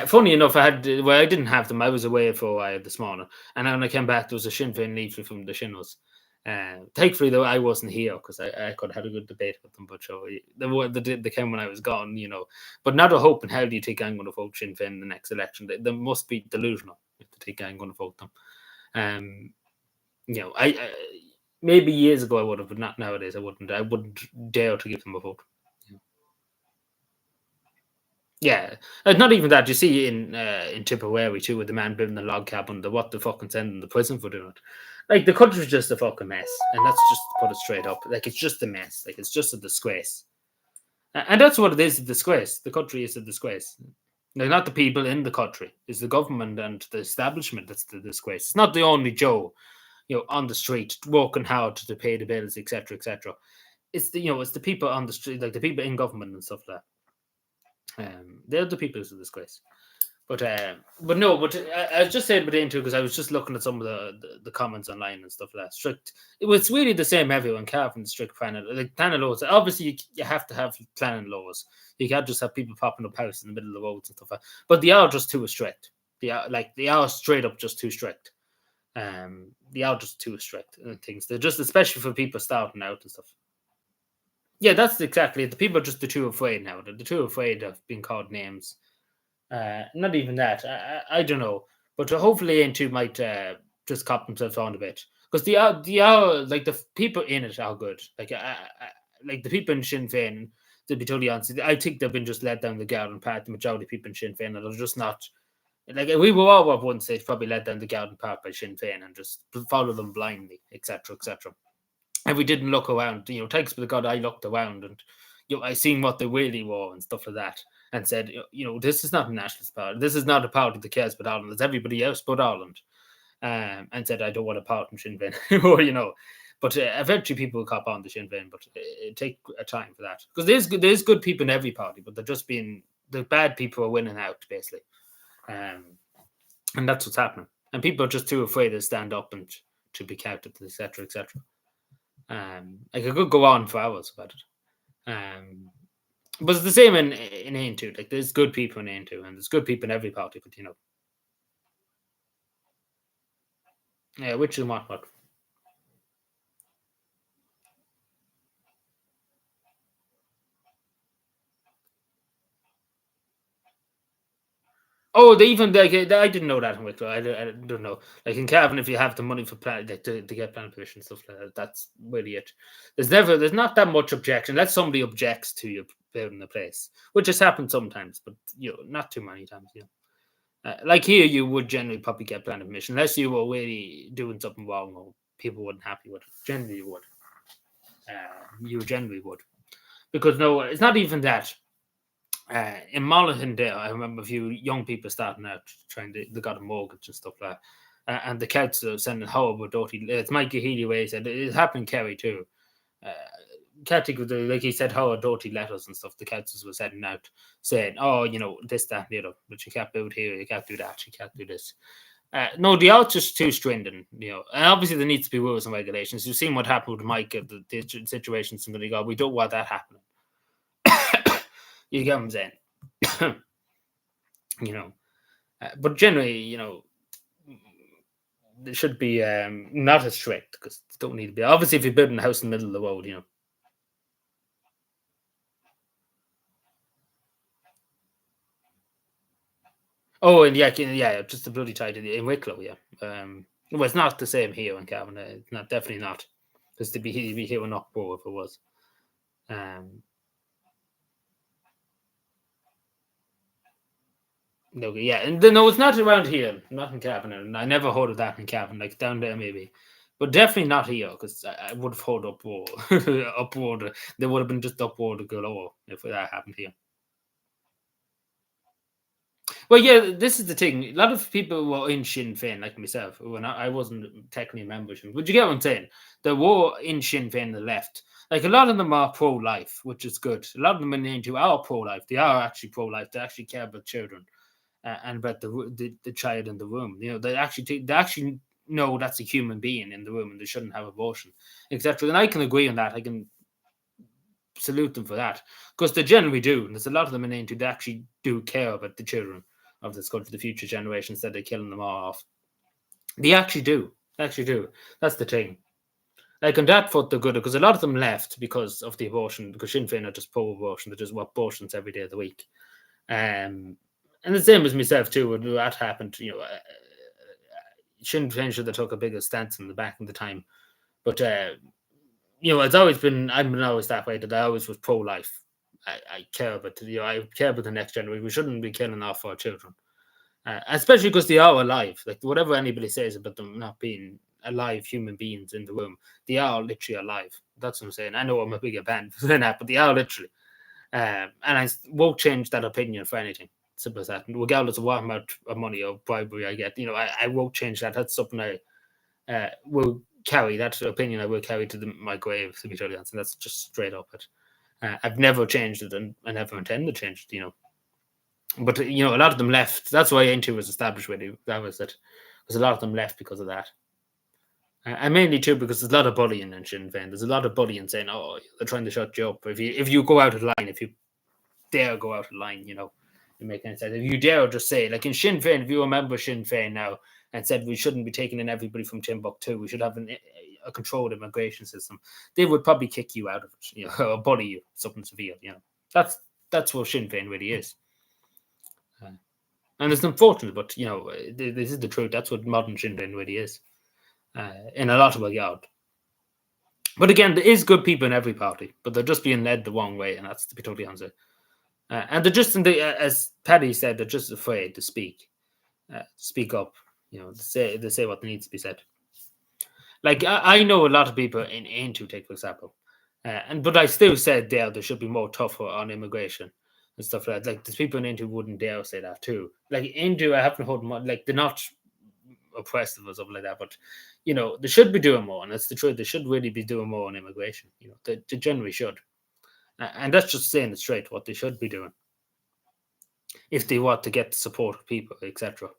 Funny enough, I didn't have them. I was away for a while this morning, and when I came back, there was a Sinn Féin leaflet from the Shinnos. Thankfully, though, I wasn't here because I could have had a good debate with them. But they came when I was gone, But not a hope in hell do you think I'm going to vote Sinn Féin in the next election. They must be delusional if they think I'm going to vote them. I maybe years ago I would have, but not nowadays. I wouldn't. I wouldn't dare to give them a vote. Yeah, not even that. You see in Tipperary too, with the man building the log cabin, what the fucking sending the prison for doing it. Like the country's just a fucking mess, and that's just to put it straight up. Like it's just a mess. Like it's just a disgrace, and that's what it is—a disgrace. The country is a disgrace. Like not the people in the country, it's the government and the establishment that's the disgrace. It's not the only Joe, on the street working hard to pay the bills, etc., etc. It's the people on the street, like the people in government and stuff like that. They're the people who's a disgrace. But no, but I was just saying about into because I was just looking at some of the comments online and stuff like that. Strict. It was really the same everyone. Cavan strict planning, like planning laws. Obviously, you have to have planning laws. You can't just have people popping up house in the middle of the roads and stuff like that. But they are just too strict. They are straight up just too strict. They are just too strict and things. They're just especially for people starting out and stuff. Yeah, that's exactly it. The people are just too afraid now. They're too afraid of being called names. Not even that. I don't know, but hopefully N2 might just cop themselves on a bit because they are like the people in it are good. Like the people in Sinn Féin. To be totally honest, I think they've been just led down the garden path. The majority of people in Sinn Féin are just not. Like we were all at one stage probably led down the garden path by Sinn Féin and just follow them blindly, etc., etc. And we didn't look around. Thanks be to God, I looked around and I seen what they really were and stuff like that, and said, this is not a nationalist party. This is not a party that cares about Ireland. It's everybody else but Ireland. And said, I don't want a part from Sinn Féin, or. But eventually people will cop on to Sinn Féin, but it take a time for that because there's good people in every party, but they're just being the bad people are winning out basically, and that's what's happening. And people are just too afraid to stand up and to be counted, etc., etc. I could go on for hours about it. But it's the same in Ain2. Like there's good people in Ain2, and there's good people in every party. But yeah, which is what. Oh, they even like I didn't know that in Wicklow. I don't know. Like in Cavan, if you have the money for plan, like to get planning permission and stuff like that, that's really it. There's not that much objection. Unless somebody objects to you building the place, which has happened sometimes, but not too many times. Like here, you would generally probably get planning permission unless you were really doing something wrong or people weren't happy with it. Generally, you would. You generally would, because no, it's not even that. In Monaghan there, I remember a few young people starting out they got a mortgage and stuff like that. And the council sending horrible dirty. It's Mikey Healy way said it happened in Kerry too. Celtic, like he said, how dirty letters and stuff the councils were sending out saying, oh, this, that, and the other, but you can't build here, you can't do that, you can't do this. No, they are just too stringent, and obviously there needs to be rules and regulations. You've seen what happened with Mike at the situation. Somebody go, we don't want that happening. You get what I'm saying? But generally, it should be not as strict because it don't need to be. Obviously, if you're building a house in the middle of the road, Oh, and yeah, just the bloody tight in Wicklow, yeah. Well, it's not the same here in Cavan. It's not definitely not, because to be here in Knockborough if it was. Um, No, yeah, and no, it's not around here, not in Cavan, and I never heard of that in Cavan, like down there maybe, but definitely not here because I would have heard upward, upward. There would have been just upward galore if that happened here. Well, yeah, this is the thing. A lot of people were in Sinn Féin, like myself, when I wasn't technically a member of Sinn. But you get what I'm saying? There were in Sinn Féin the left. Like a lot of them are pro-life, which is good. A lot of them in the into are pro-life. They are actually pro-life. They actually care about children and about the child in the womb. You know, they actually know that's a human being in the womb and they shouldn't have abortion, etc. And I can agree on that. I can salute them for that because they generally do. And there's a lot of them in into they actually do care about the children of this country, the future generations that they're killing them all off. They actually do. They actually do. That's the thing. Like on that foot, they're good because a lot of them left because of the abortion. Because Sinn Féin are just pro-abortion. They just want abortions every day of the week. And the same as myself too. When that happened, Sinn Féin should have took a bigger stance in the back in the time. But it's always been. I've been always that way. That I always was pro-life. I care about I care about the next generation. We shouldn't be killing off our children, especially because they are alive. Like whatever anybody says about them not being alive human beings in the womb, they are literally alive. That's what I'm saying. I know I'm a bigger band for that, but they are literally. And I won't change that opinion for anything. Simple as that. Regardless of what amount of money or bribery I get, I won't change that. That's something I will carry. That opinion I will carry to my grave, to be totally honest. And that's just straight up it. I've never changed it, and I never intend to change it. But a lot of them left. That's why N2 was established. Really, that was it. Because a lot of them left because of that. And mainly too because there's a lot of bullying in Sinn Féin. There's a lot of bullying saying, "Oh, they're trying to shut you up if you go out of line, if you dare go out of line, it makes any sense. If you dare just say, like in Sinn Féin, if you remember Sinn Féin now and said we shouldn't be taking in everybody from Timbuktu, we should have a controlled immigration system, they would probably kick you out of it, or bully you, something severe. That's what Sinn Féin really is. And it's unfortunate, but this is the truth. That's what modern Sinn Féin really is, in a lot of regard. But again, there is good people in every party, but they're just being led the wrong way, and that's to be totally honest. And they're just as Paddy said, they're just afraid to speak up. They say what needs to be said. Like I know a lot of people in Into take for example, but I still said there should be more tougher on immigration and stuff like that. Like there's people in Into wouldn't dare say that too. Like Into, I haven't heard much. Like they're not oppressive or something like that, but they should be doing more, and that's the truth. They should really be doing more on immigration. They generally should. And that's just saying it straight what they should be doing if they want to get the support of people, etc.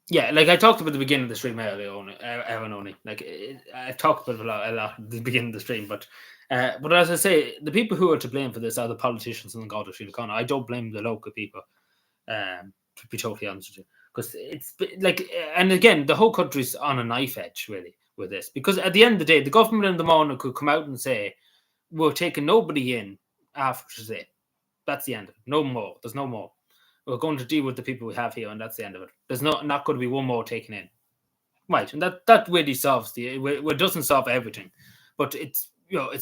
Yeah, like I talked about the beginning of the stream earlier on, Aaron only. Like I talked about it a lot at the beginning of the stream, but as I say, the people who are to blame for this are the politicians and the God of Sri Lanka. I don't blame the local people, to be totally honest with you, because it's like, and again, the whole country's on a knife edge really with this, because at the end of the day, the government in the morning could come out and say, "We're taking nobody in after today. That's the end of it. No more. There's no more. We're going to deal with the people we have here, and that's the end of it. There's not going to be one more taken in." Right, and that really solves it doesn't solve everything, but it's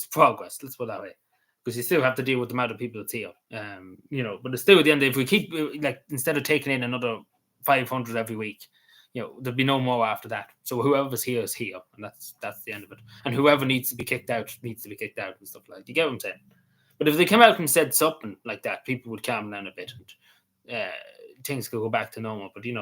progress. Let's put it that way, because you still have to deal with the amount of people that's here. But it's still at the end. If we keep like instead of taking in another 500 every week, there'll be no more after that. So whoever's here is here, and that's the end of it. And whoever needs to be kicked out needs to be kicked out and stuff like that. You get what I'm saying? But if they come out and said something like that, people would calm down a bit and things could go back to normal. But you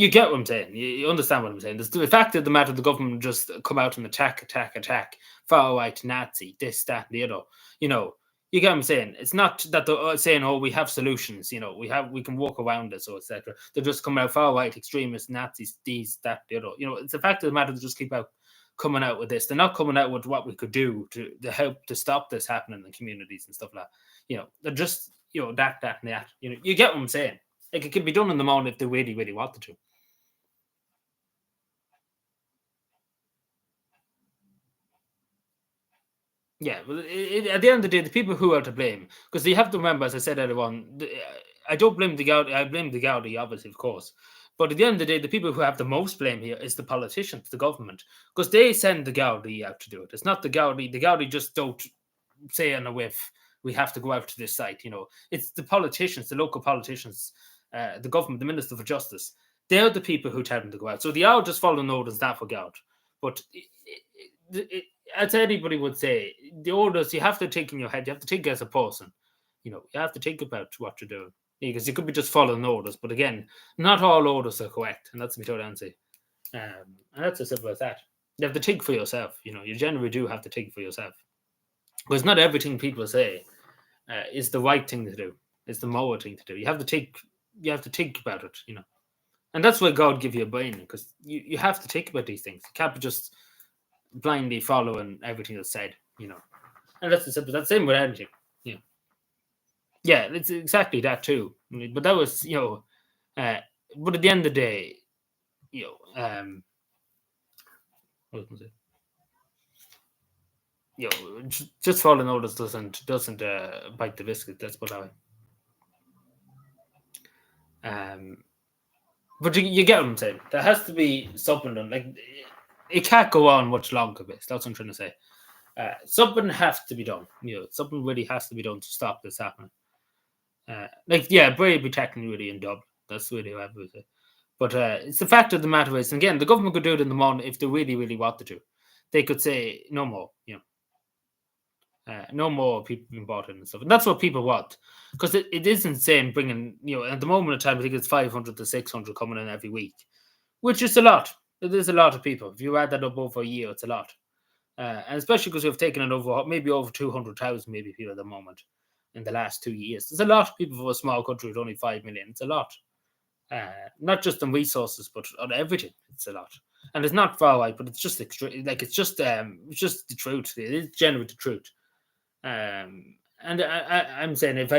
get what I'm saying. You understand what I'm saying. The fact of the matter, the government just come out and attack, far right, Nazi, this, that, and the other. You get what I'm saying. It's not that they're saying, "Oh, we have solutions." We can walk around this, or etc. They're just coming out far right, extremists, Nazis, these, that, the other. It's the fact of the matter. They just keep coming out with this. They're not coming out with what we could do to help to stop this happening in communities and stuff like that. They're just that, and that. You get what I'm saying. Like it can be done in the morning if they really, really wanted to. Yeah, well, at the end of the day, the people who are to blame, because you have to remember, as I said earlier on, I don't blame the Gaudi. I blame the Gaudi, obviously, of course, But at the end of the day, the people who have the most blame here is the politicians, the government, because they send the Gaudi out to do it. It's not the Gaudi. The Gaudi just don't say on a whiff, we have to go out to this site. It's the politicians, the local politicians, the government, the Minister for Justice. They're the people who tell them to go out. So they are just following orders that will go out. But as anybody would say, the orders you have to take in your head. You have to think as a person. You have to think about what you're doing, because you could be just following orders. But again, not all orders are correct, and that's my total answer. And that's as simple as that. You have to think for yourself. You generally do have to think for yourself, because not everything people say is the right thing to do. It's the moral thing to do. You have to think. You have to think about it. And that's why God give you a brain, because you have to think about these things. You can't be just blindly following everything that's said. And that's the simple. That's the same with anything. Yeah, it's exactly that too. But that was, but at the end of the day, what was it? Just following orders doesn't bite the biscuit. Let's put it that way. But you get what I'm saying. There has to be something done. Like, it can't go on much longer. That's what I'm trying to say. Something has to be done. Something really has to be done to stop this happening. Bray be technically really in Dublin. That's really what I would say. But it's the fact of the matter is, and again, the government could do it in the morning if they really, really wanted to. They could say no more. No more people being bought in and stuff. And that's what people want. Because it is insane bringing, at the moment of time, I think it's 500 to 600 coming in every week, which is a lot. It is a lot of people. If you add that up over a year, it's a lot. And especially because we've taken it over 200,000 maybe people at the moment in the last 2 years. There's a lot of people for a small country with only 5 million. It's a lot. Not just on resources, but on everything. It's a lot. And it's not far away, but it's just extreme. Like, it's just the truth. It is generally the truth. And I'm saying if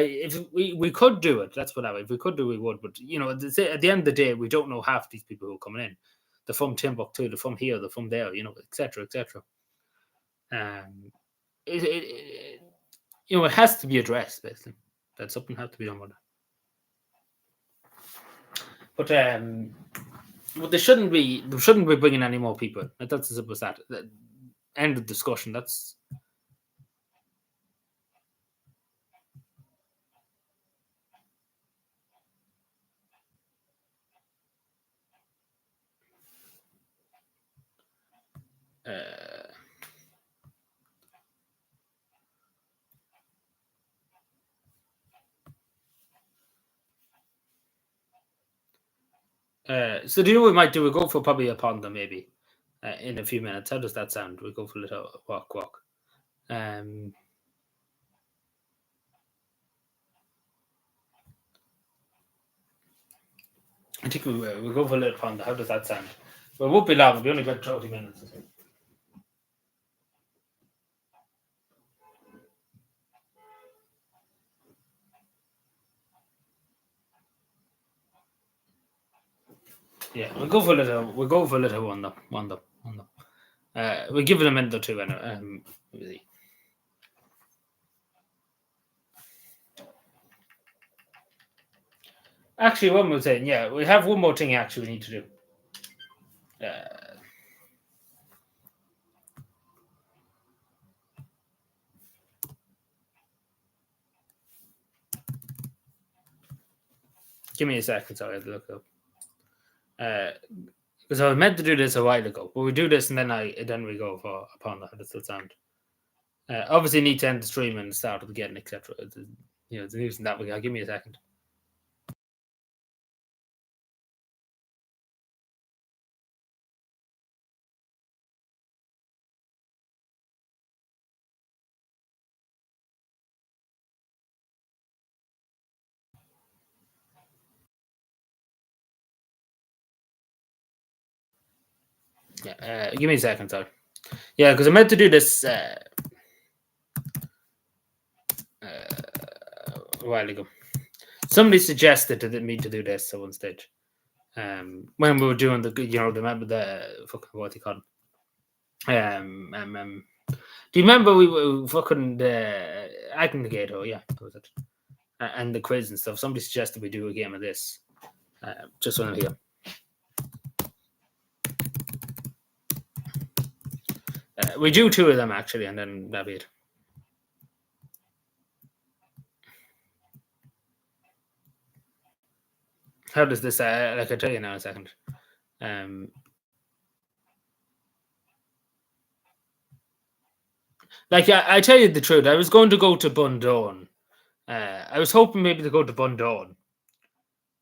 we could do it, that's what I mean. If we could do, we would. But at the end of the day, we don't know half these people who are coming in. They're from Timbuktu, they're from here, they're from there, etc., etc. It has to be addressed, basically. That something has to be done with it. But they shouldn't be bringing any more people. That's as simple as that. End of discussion. That's. So do you know what we might do? We'll go for probably a ponder maybe in a few minutes. How does that sound? We'll go for a little walk. I think we'll go for a little ponder. How does that sound? Well, it won't be long. It'll be only about 30 minutes. Yeah, we'll go for a little wonder. We'll give it a minute or two anyway. Actually, one more thing. Yeah, we have one more thing actually we need to do. Give me a second. Sorry, I have to look up. Because I was meant to do this a while ago, but we do this and then we go for a ponder. How does that sound? Obviously, need to end the stream and start it again, etc. The news and that. Give me a second. Yeah, give me a second, sorry. Yeah, because I meant to do this a while ago. Somebody suggested me to do this at one stage. When we were doing remember the fucking what do you call it? Do you remember we were fucking the aggregator? Yeah, that was it. And the quiz and stuff. Somebody suggested we do a game of this. Just when I'm here. We do 2 of them actually, and then that'll be it. How does this? Like I tell you now in a second. Like I tell you the truth, I was going to go to Bundone. I was hoping maybe to go to Bundone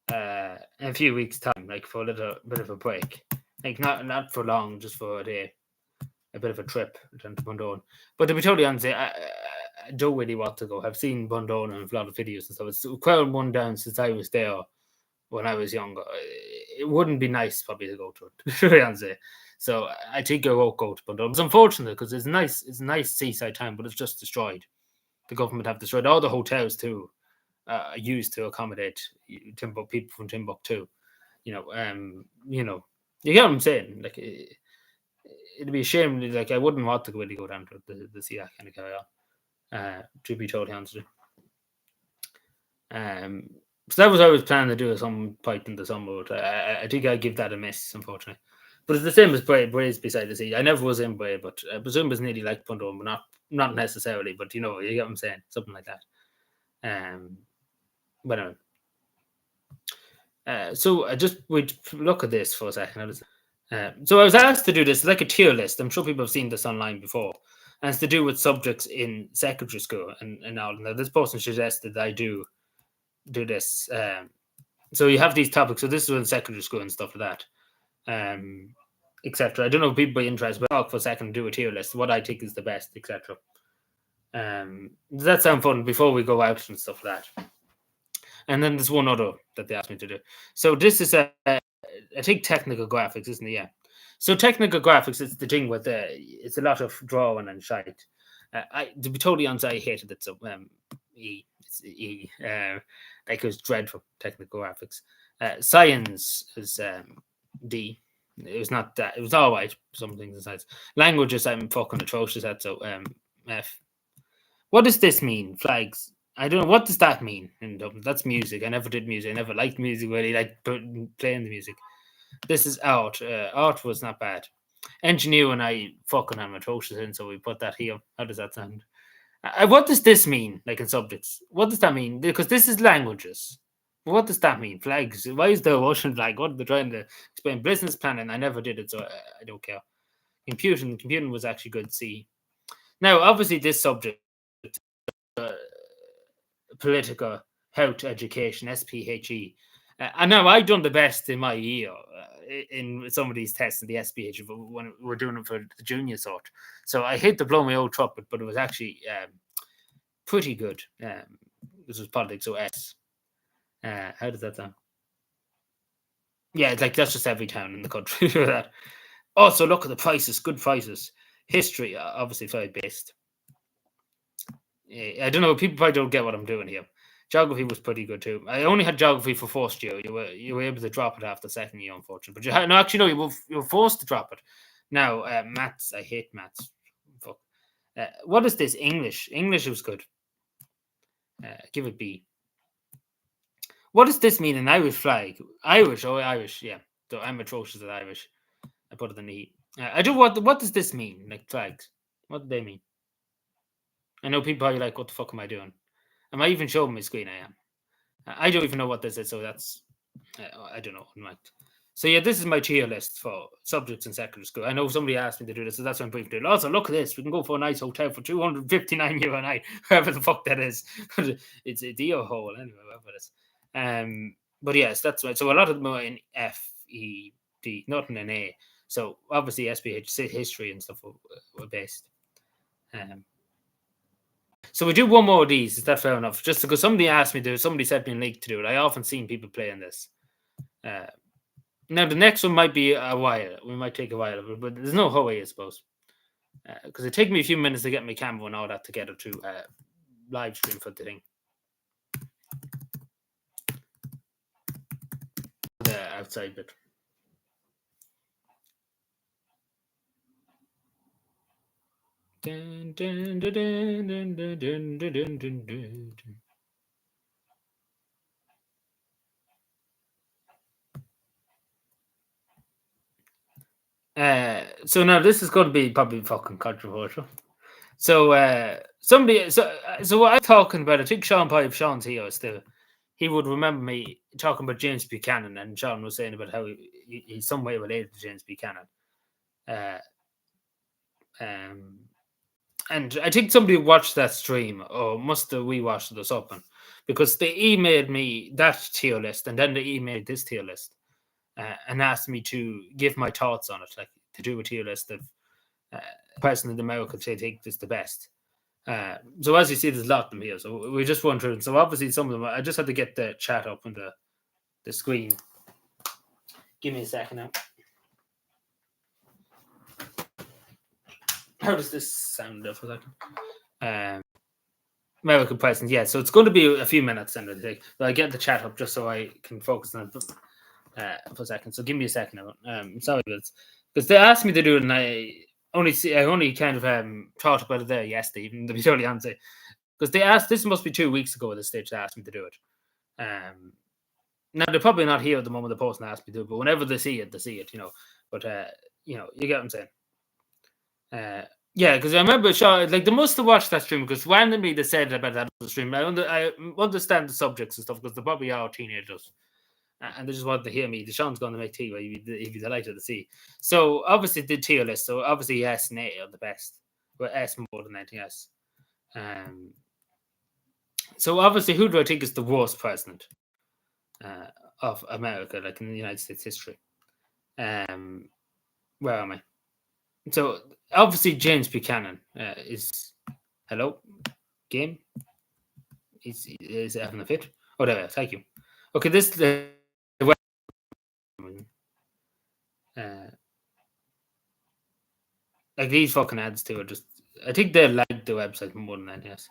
in a few weeks' time, like for a little bit of a break, like not for long, just for a day, a bit of a trip down to Bundone. But to be totally honest, I don't really want to go. I've seen Bundone and a lot of videos and stuff. It's quite one down since I was there when I was younger. It wouldn't be nice probably to go to it, to be honest. So I think I won't go to Bundone. It's unfortunate because it's a nice seaside town, but it's just destroyed. The government have destroyed all the hotels too. Used to accommodate people from Timbuktu. You know, you get what I'm saying. Like it'd be a shame. Like I wouldn't want to really go down to the see that kind of carry on. To be totally honest with you. So that was what I was planning to do at some point in the summer. But I think I'd give that a miss, unfortunately. But it's the same as Bray's beside the sea. I never was in Bray, but I presume it's nearly like Pundome, but not necessarily. But you get what I'm saying, something like that. But anyway. So I just would look at this for a second. So I was asked to do this like a tier list. I'm sure people have seen this online before, and it's to do with subjects in secondary school and all. Now this person suggested that I do this. So you have these topics. So this is in secondary school and stuff like that, etc. I don't know if people be interested, but talk for a second, do a tier list. What I think is the best, etc. Does that sound fun before we go out and stuff like that? And then there's one other that they asked me to do. So this is I think technical graphics, isn't it? Yeah. So technical graphics is the thing with it's a lot of drawing and shite. I to be totally honest, I hated it. So it's E. Like it was dreadful technical graphics. Science is D. It was not that. It was all right. Some things besides languages, I'm fucking atrocious at. So F. What does this mean? Flags. I don't know. What does that mean in Dublin? That's music. I never did music. I never liked music really, like playing the music. This is art. Art was not bad. Engineering, I fucking am atrocious in, so we put that here. How does that sound? What does this mean, like in subjects? What does that mean? Because this is languages. What does that mean? Flags. Why is the Russian flag? What are they trying to explain? Business planning. I never did it, so I don't care. Computing was actually good. See, now obviously this subject. Political health education SPHE, and now I've done the best in my year in some of these tests in the SPH when we're doing it for the junior sort. So I hate to blow my old trumpet, but it was actually pretty good. This was politics, so S. How does that sound? Yeah, like that's just every town in the country. That. Also, look at the prices. Good prices. History, obviously very based. I don't know. People probably don't get what I'm doing here. Geography was pretty good too. I only had geography for first year. You were able to drop it after second year, unfortunately. But you were forced to drop it. Now maths, I hate maths. Fuck. What is this English? English was good. Give it B. What does this mean? An Irish flag? Irish? Oh, Irish. Yeah. So I'm atrocious at Irish. I put it in the E. I do. What does this mean? Like flags? What do they mean? I know people are like, "What the fuck am I doing?" Am I even showing my screen? I am. I don't even know what this is, so that's I don't know. So yeah, this is my tier list for subjects in secondary school. I know somebody asked me to do this, so that's why I'm briefing it. Also, look at this. We can go for a nice hotel for €259 a night, wherever the fuck that is. It's a deer hole anyway, whatever it is. But yes, that's right. So a lot of them are in F, E, D, not in an A. So obviously SPH history and stuff were based. So we do one more of these. Is that fair enough? Just because somebody asked me to, somebody sent me a link to do it. I often seen people playing this. Now the next one might be a while. We might take a while, but there's no hurry, I suppose, because it take me a few minutes to get my camera and all that together to live stream for the thing. The outside bit. Dun, dun, dun, dun, dun, dun, dun, dun, dun, dun. So now this is going to be probably fucking controversial. So somebody, so what I'm talking about, I think Sean Pye, if Sean's here still, he would remember me talking about James Buchanan, and Sean was saying about how he's some way related to James Buchanan. Uh, um, and I think somebody watched that stream, or must have we watched us up, because they emailed me that tier list, and then they emailed this tier list, and asked me to give my thoughts on it, like to do a tier list of person in America they think is the best. So as you see, there's a lot of them here. So we just went through. So obviously, some of them I just had to get the chat up on the screen. Give me a second now. How does this sound there for a second? American president, yeah. So it's going to be a few minutes then, I think. But I get the chat up just so I can focus on it for a second. So give me a second now. Sorry, because they asked me to do it, and I only kind of thought about it there yesterday, even to be totally honest. Because they asked, this must be 2 weeks ago at this stage, they asked me to do it. Now they're probably not here at the moment the person asked me to do it, but whenever they see it, you know. But you know, you get what I'm saying. Yeah, because I remember like they must have watched that stream, because randomly they said about that on the stream. I understand the subjects and stuff, because they probably are teenagers. And they just wanted to hear me. Sean's going to make tea, he'd be delighted to see. So obviously the tier list. So obviously S and A are the best, but S more than anything else. So obviously, who do I think is the worst president of America, like in the United States history? Where am I? So obviously, James Buchanan is hello game. Is having a fit. Oh, there. Thank you. Okay, this like these fucking ads too are just. I think they like the website more than that. Yes.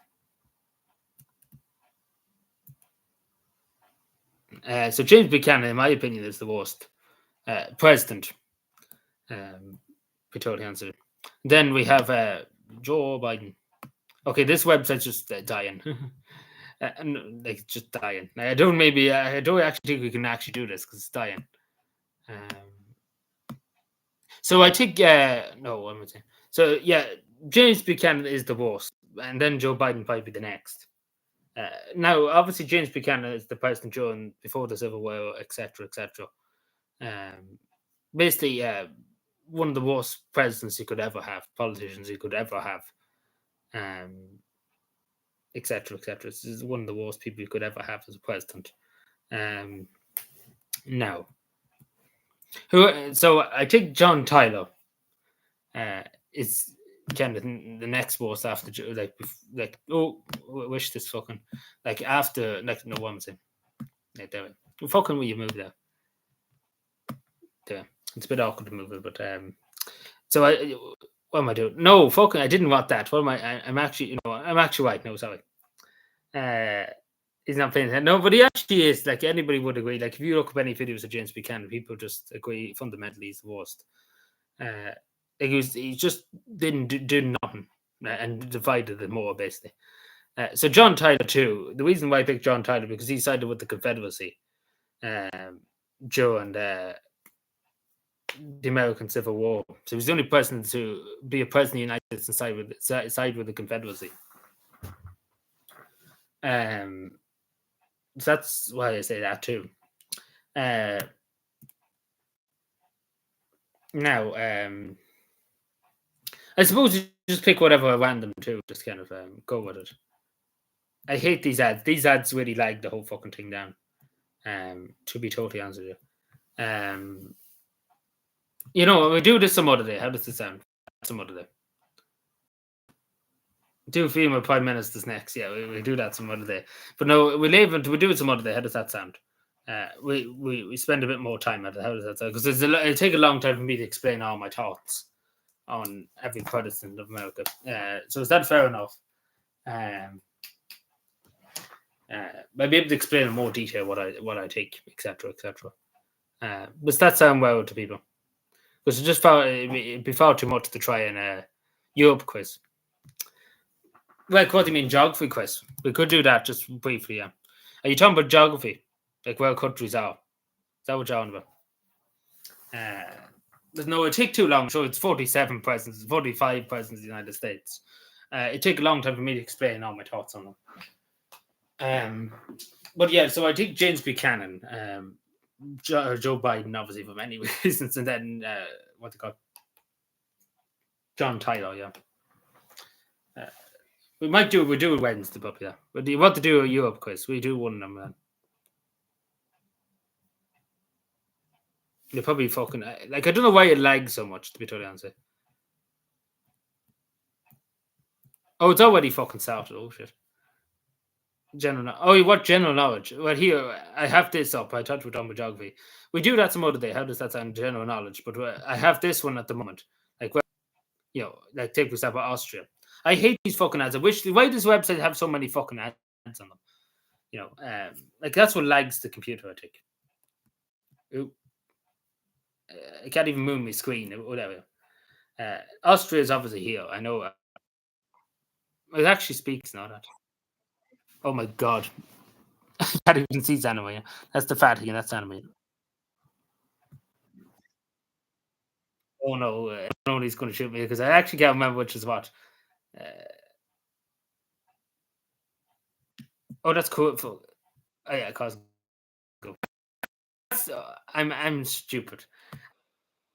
So James Buchanan, in my opinion, is the worst president. Be totally answered. Then we have Joe Biden. Okay, this website's just dying. And like just dying. I don't actually think we can actually do this because it's dying. So I think no, what am I saying? So yeah, James Buchanan is the worst, and then Joe Biden might be the next. Now, obviously, James Buchanan is the president during before the Civil War, etc., etc. Basically, one of the worst presidents you could ever have, politicians you could ever have, etc., etc. This is one of the worst people you could ever have as a president. Now, so I think John Tyler is kind of the next worst after wish this fucking like after like no one saying like there. Fucking will you move there? There. It's a bit awkward to move it, but so what am I doing? No, fucking I didn't want that. What am I? I'm actually I'm actually right. No, sorry. He's not paying attention. No, but he actually is. Like anybody would agree. Like if you look up any videos of James Buchanan, people just agree fundamentally he's the worst. He just didn't do nothing and divided it more basically. So John Tyler too. The reason why I picked John Tyler because he sided with the Confederacy during the American Civil War. So he was the only person to be a president of the United States and side with the Confederacy. So that's why I say that too. Now, I suppose you just pick whatever random too, just kind of go with it. I hate these ads. These ads really lag the whole fucking thing down. To be totally honest with you. We do this some other day. How does it sound? Some other day. Do female prime ministers next. Yeah, we do that some other day. But no, we do it some other day. How does that sound? We spend a bit more time at it. How does that sound? Because it'll take a long time for me to explain all my thoughts on every president of America. So is that fair enough? I'll be able to explain in more detail what I think, etc., etc. Does that sound well to people? Because it'd be far too much to try and Europe quiz. Like, what do you mean, geography quiz? We could do that just briefly, yeah. Are you talking about geography? Like where countries are? Is that what you're on about? No, it take too long. So it's 47 presidents, 45 presidents of the United States. It take a long time for me to explain all my thoughts on them. But yeah, so I think James Buchanan, Joe Biden, obviously for many reasons, and then what they call John Tyler. Yeah, we do it Wednesday, but yeah. But do you want to do a Europe quiz? We do one of them, man. You're probably fucking like I don't know why it lags so much. To be totally honest. Oh, it's already fucking started. Oh shit. What general knowledge? Well, here I have this up. I thought we were talking about geography. We do that some other day. How does that sound? General knowledge, but I have this one at the moment. Like, like take for example Austria. I hate these fucking ads. I wish why does website have so many fucking ads on them? Like that's what lags the computer. I think. Ooh, I can't even move my screen. Whatever. Austria is obviously here. I know. It actually speaks now. That. Oh my god. I can't even see anime. That's the fat thing. That's anime. Oh no, I don't know he's going to shoot me because I actually can't remember which is what. Uh, oh, that's cool. Oh yeah, cause I'm stupid.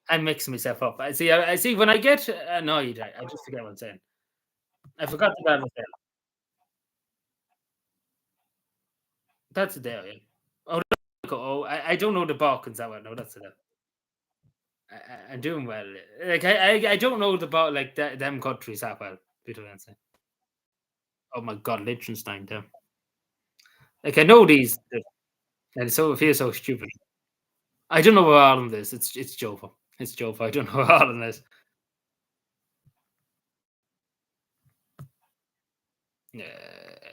I'm mixing myself up. I see. When I get annoyed, I just forget what I'm saying. I forgot the bad saying. That's it there. Yeah. Oh, I don't know the Balkans that well. No, that's it. I'm doing well. Like I don't know like them countries that well. People say. Oh my god, Liechtenstein. Damn. Like I know these, and it feels so stupid. I don't know where Ireland is. It's Jova. It's Jova. I don't know where Ireland is.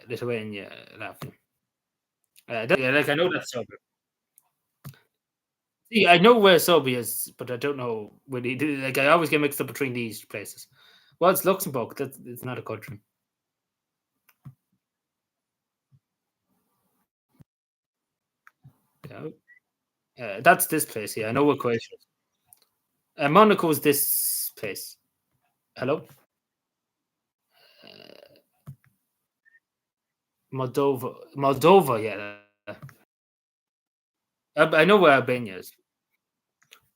Lithuania, Latvia. Yeah, like I know that's Serbia. See, I know where Serbia is, but I don't know where they do. Like I always get mixed up between these places. Well, it's Luxembourg. It's not a country. Yeah, that's this place. Yeah, I know where Croatia is. Monaco is this place. Hello, Moldova. Moldova. Yeah, I know where Albania is.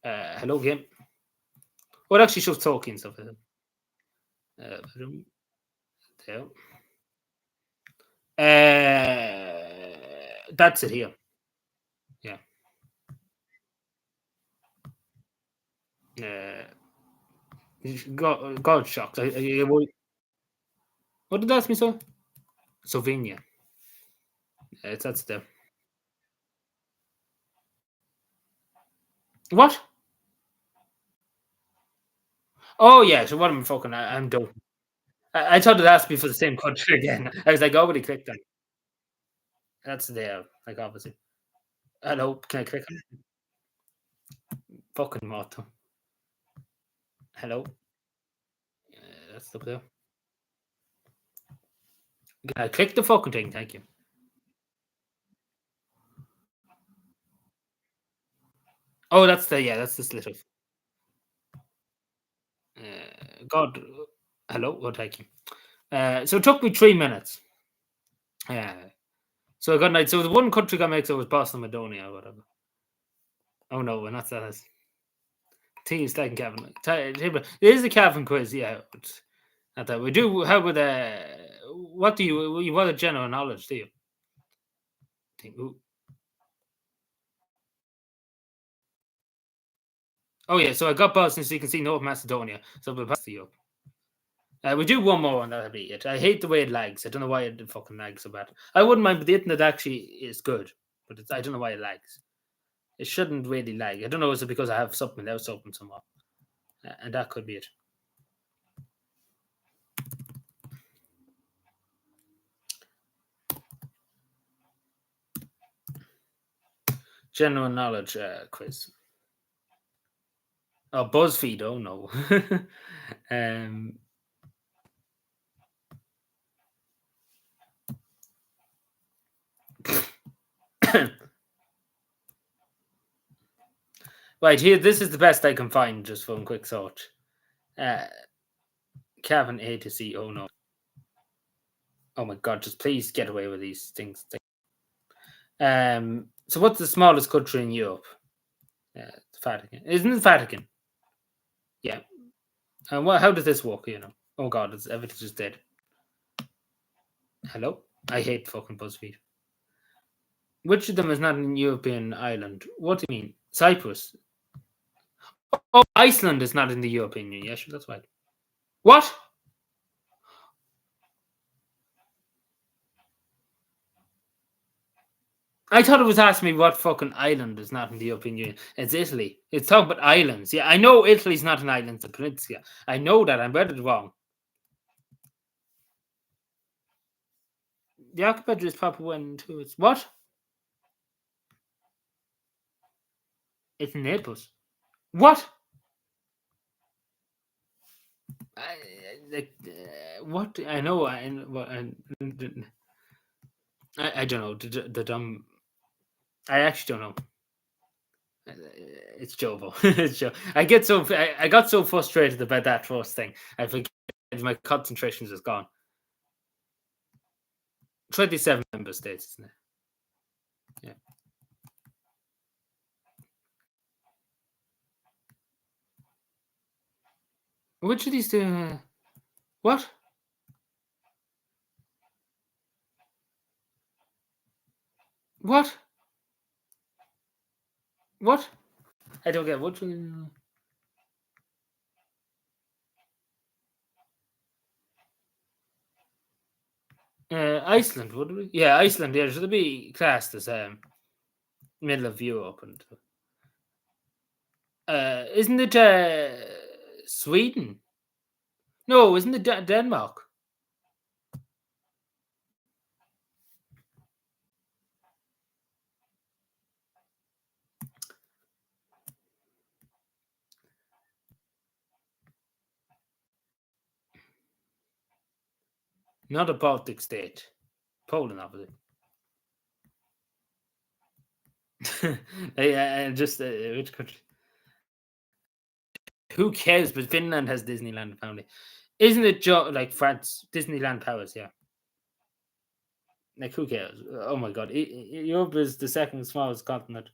Hello, game. Well, it actually shows talking stuff. There. That's it here. Yeah. Uh, God shocked. What did that ask me, so? Slovenia. That's the. What? Oh, yeah. So what am I fucking? I'm dumb. I thought it asked me for the same country again. I was like, I already clicked on it. That's there. Like, obviously. Hello. Can I click on it? Fucking motto. Hello. That's up there. Can I click the fucking thing? Thank you. Oh, that's this little. God. Hello. Oh, thank you. So it took me 3 minutes. So I got night. So the one country got mixed up was Boston, Madonia, or whatever. Oh no, we're not that. Team is taking Cavan. It is a Cavan quiz, yeah. But not that we do. How with what do you what a general knowledge do you think? Oh yeah, so I got Boston, so you can see North Macedonia. So we'll pass to you. We do one more, and that'll be it. I hate the way it lags. I don't know why it fucking lags so bad. I wouldn't mind, but the internet actually is good. But I don't know why it lags. It shouldn't really lag. I don't know. Is it because I have something else open somewhere? And that could be it. General knowledge quiz. Oh, BuzzFeed. Oh no. um, Right here, this is the best I can find just from quick search. Uh, Cavan A to C. Oh no. Oh my god, just please get away with these things. So what's the smallest country in Europe? The Vatican. Isn't it Vatican? Yeah. And what? How does this work? Oh god, everything's just dead. Hello. I hate fucking BuzzFeed. Which of them is not an European island? What do you mean? Cyprus. Oh, Iceland is not in the European Union. Yeah, sure, that's right. What? I thought it was asking me what fucking island is not in the European Union. It's Italy. It's talking about islands. Yeah, I know Italy's not an island, it's a peninsula. I know that. I read it wrong. The archipelago is Papua when to its what? It's Naples. What? What? I know. I don't know. The dumb. I actually don't know. It's Jovo. It's Joe. I got so frustrated about that first thing. I forget my concentration is gone. 27 member states, isn't it? Yeah. Which of these do? What? What? What? I don't get which one. Iceland, would we? Yeah, Iceland. Yeah, should be classed as middle of Europe, and isn't it Sweden? No, isn't it Denmark? Not a Baltic state. Poland, obviously. Just which country? Who cares? But Finland has Disneyland apparently. Isn't it like France? Disneyland Paris, yeah. Like who cares? Oh my god, Europe is the second smallest continent.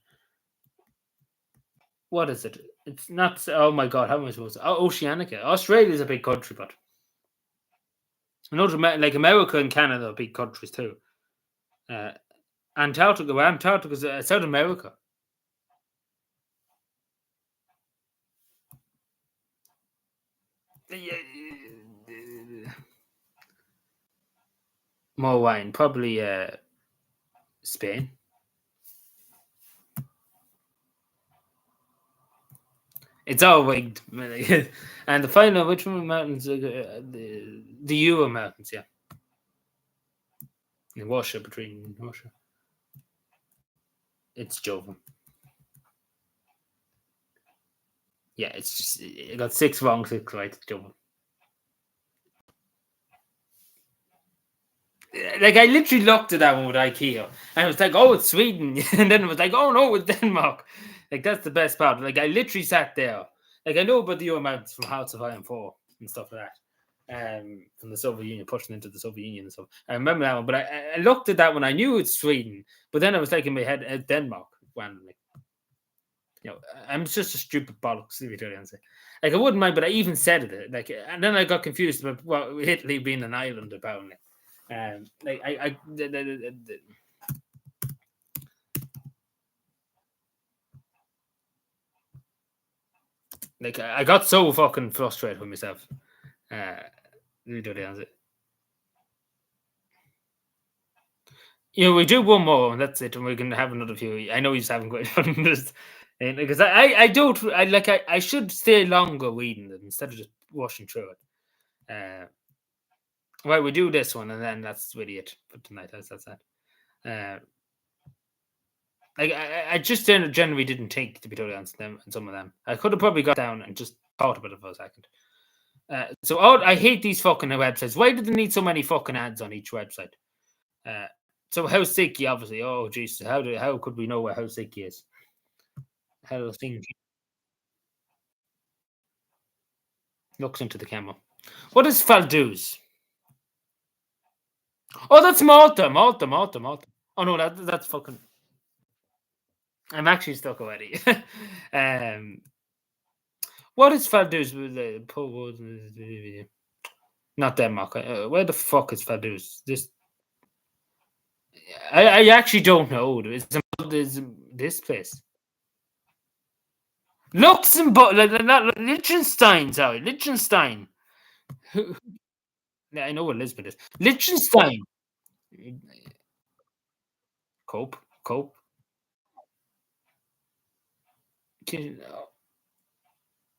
What is it? It's not. Oh my god, how am I supposed to? Oh, Oceanica. Australia is a big country, but I know like America and Canada are big countries too. Antarctica. Well, Antarctica is South America. More wine, probably Spain. It's all rigged. And the final, which one mountains? The Ural Mountains, yeah. In Russia, between Russia. It's Jovan. Yeah, it's just, I got 6 wrong, 6 right. It's Jovan. Like, I literally looked at that one with IKEA, and I was like, oh, it's Sweden. And then it was like, oh, no, it's Denmark. Like, that's the best part. Like, I literally sat there. Like, I know about the Ural Mountains from Hearts of Iron 4 and stuff like that. From the Soviet Union, pushing into the Soviet Union and stuff. I remember that one, but I looked at that one. I knew it's Sweden, but then I was like in my head, Denmark randomly. I'm just a stupid bollocks, to be totally honest. Like I wouldn't mind, but I even said it. Like, and then I got confused about Italy being an island, apparently. Like I got so fucking frustrated with myself. We do one more, and that's it, and we can have another few. I know he's having quite fun just because I should stay longer reading them instead of just rushing through it. Well, we do this one, and then that's really it for tonight. That's that. I just generally didn't think, to be totally honest, them and some of them. I could have probably got down and just thought about it for a second. I hate these fucking websites. Why do they need so many fucking ads on each website? So Helsinki, obviously. Oh, Jesus, how could we know where Helsinki is? Helsinki. Looks into the camera. What is Valdez? Oh, that's Malta. Malta, Malta, Malta. Oh no, that's fucking. I'm actually stuck already. um, what is Valdez with the not Denmark? Where the fuck is Valdez? I actually don't know. Is this place? Luxembourg, not Liechtenstein. Sorry, Liechtenstein. Yeah, I know what Lisbon is. Liechtenstein. Cope, cope.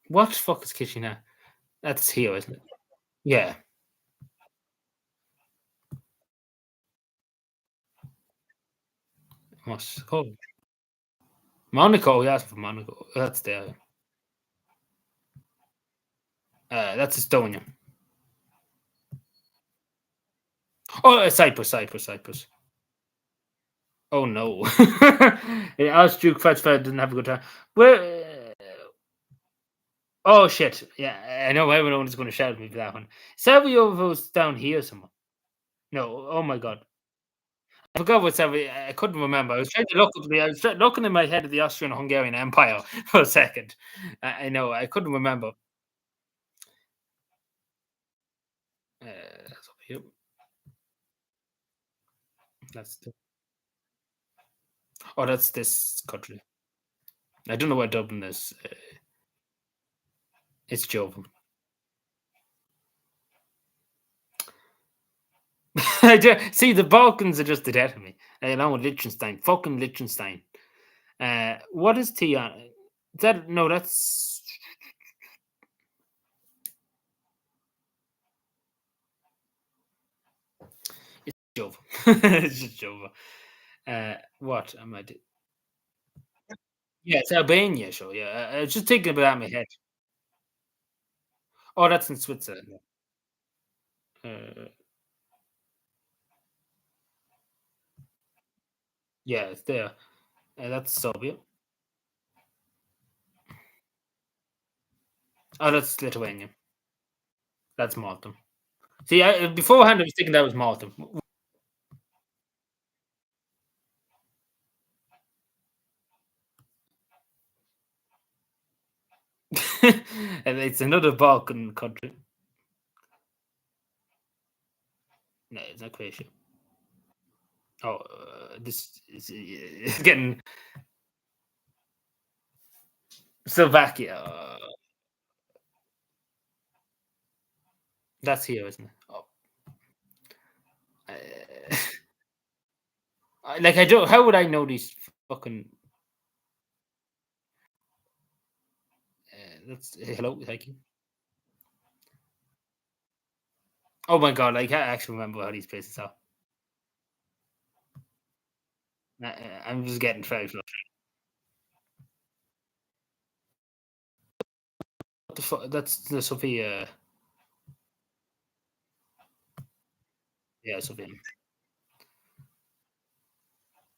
What the fuck is Kitchener? That's here, isn't it? Yeah. What's it called? Monaco. Yeah, for Monaco. That's there. That's Estonia. Oh, Cyprus, Cyprus, Cyprus. Oh no. Yeah, Archduke Fredfeld didn't have a good time. Where? Oh shit. Yeah, I know everyone is going to shout at me for that one. Sarajevo's down here somewhere. No. Oh my god. I forgot what Sarajevo. I couldn't remember. I was trying to look at I was looking in my head at the Austrian-Hungarian Empire for a second. I know. I couldn't remember. That's up here. That's the, oh, that's this country. I don't know where Dublin is. It's Jovan. See, the Balkans are just the death of me. Along with Liechtenstein. Fucking Liechtenstein. What is Tiana? Is that no? That's it's Jova. It's just Jova. What am I? Yeah, it's Albania. Sure. Yeah, I was just thinking about that in my head. Oh, that's in Switzerland. Yeah, it's there. That's Soviet. Oh, that's Lithuania. That's Malta. See, beforehand I was thinking that was Malta. And it's another Balkan country. No, it's not Croatia. Oh, this is getting Slovakia. That's here, isn't it? Oh, uh, like I don't. How would I know these fucking? That's hello, thank you. Oh my god, I can't actually remember how these places are. I'm just getting very flustered. What the fuck? That's the Sophia. Yeah, Sophia.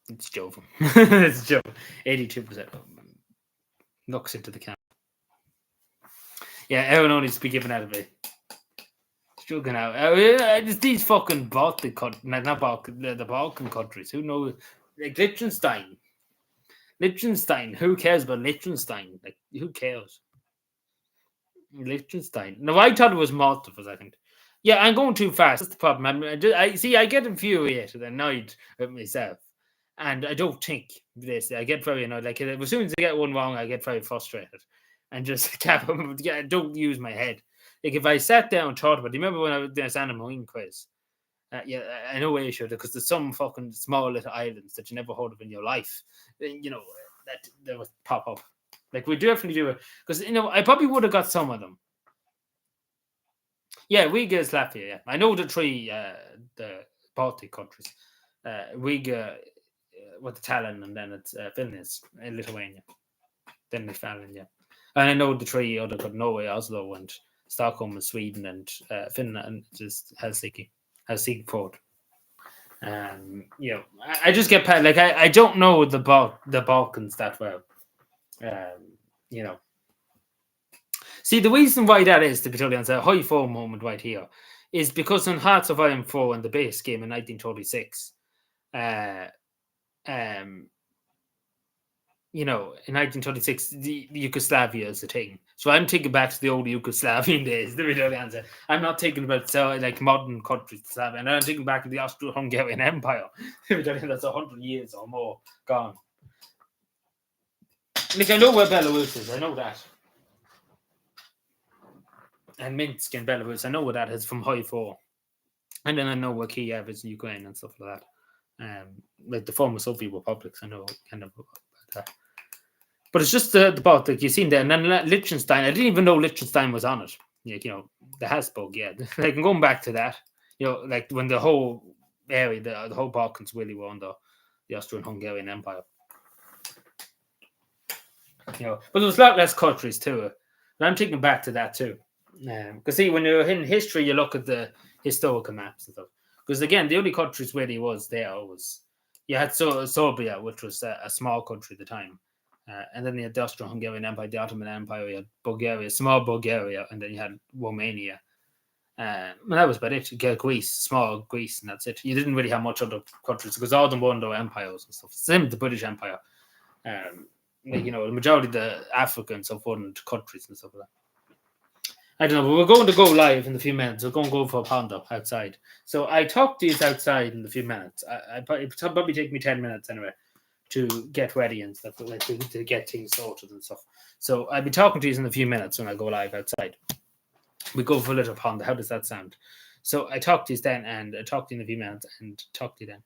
It's Joven. It's Joven. 82%. Looks into the camera. Yeah, everyone needs to be given out of it. Struggling out. It's these fucking Baltic countries, not Balkan, the Balkan countries. Who knows? Like Liechtenstein. Liechtenstein. Who cares about Liechtenstein? Like, who cares? Liechtenstein. No, I thought it was Malta for a second. Yeah, I'm going too fast. That's the problem. I see. I get infuriated, annoyed with myself, and I don't think this. I get very annoyed. Like as soon as I get one wrong, I get very frustrated, and just don't use my head. Like if I sat down and thought about. Do you remember when I was doing this Anna Marine quiz? Yeah, I know where you should because there's some fucking small little islands that you never heard of in your life. You know that would pop up. Like we definitely do it because I probably would have got some of them. Yeah, Riga is Latvia. Yeah, I know the three the Baltic countries. Riga with the Tallinn, and then it's Vilnius in Lithuania. Then Finland, yeah. And I know the three other Norway, Oslo, and Stockholm, and Sweden, and Finland, and just Helsinki port. I just get like I don't know the Balkans that well. You know, See, the reason why that is, to be totally honest, a high four moment right here, is because in Hearts of Iron 4 in the base game in 1936, um, in 1926, the Yugoslavia is a thing. So I'm thinking back to the old Yugoslavian days, the real answer. I'm not thinking about like modern countries, and I'm thinking back to the Austro-Hungarian Empire. That's 100 years or more gone. Like, I know where Belarus is, I know that. And Minsk in Belarus, I know where that is from High 4. And then I know where Kiev is in Ukraine and stuff like that. Like the former Soviet republics, I know kind of about that. But it's just the Baltic, you've seen there. And then Liechtenstein, I didn't even know Liechtenstein was on it. Like, the Habsburg, yeah. Like, going back to that, like when the whole area, the whole Balkans really were under the Austrian-Hungarian Empire. But there was a lot less countries too. And I'm thinking back to that too. Because see, when you're in history, you look at the historical maps and stuff. Because again, the only countries where he was there was, you had Serbia, which was a small country at the time. And then you had the Austro-Hungarian Empire, the Ottoman Empire, you had Bulgaria, small Bulgaria, and then you had Romania. And that was about it. You get Greece, small Greece, and that's it. You didn't really have much other countries because all of them were under empires and stuff. Same with the British Empire. The majority of the Africa and stuff weren't countries and stuff like that. I don't know, but we're going to go live in a few minutes. We're going to go for a pound up outside. So I talk to you outside in a few minutes. It'll probably take me 10 minutes anyway to get ready and stuff, like to get things sorted and stuff. So I'll be talking to you in a few minutes when I go live outside. We go for a little pond. How does that sound? So I talk to you then, and I talk to you in a few minutes, and talk to you then.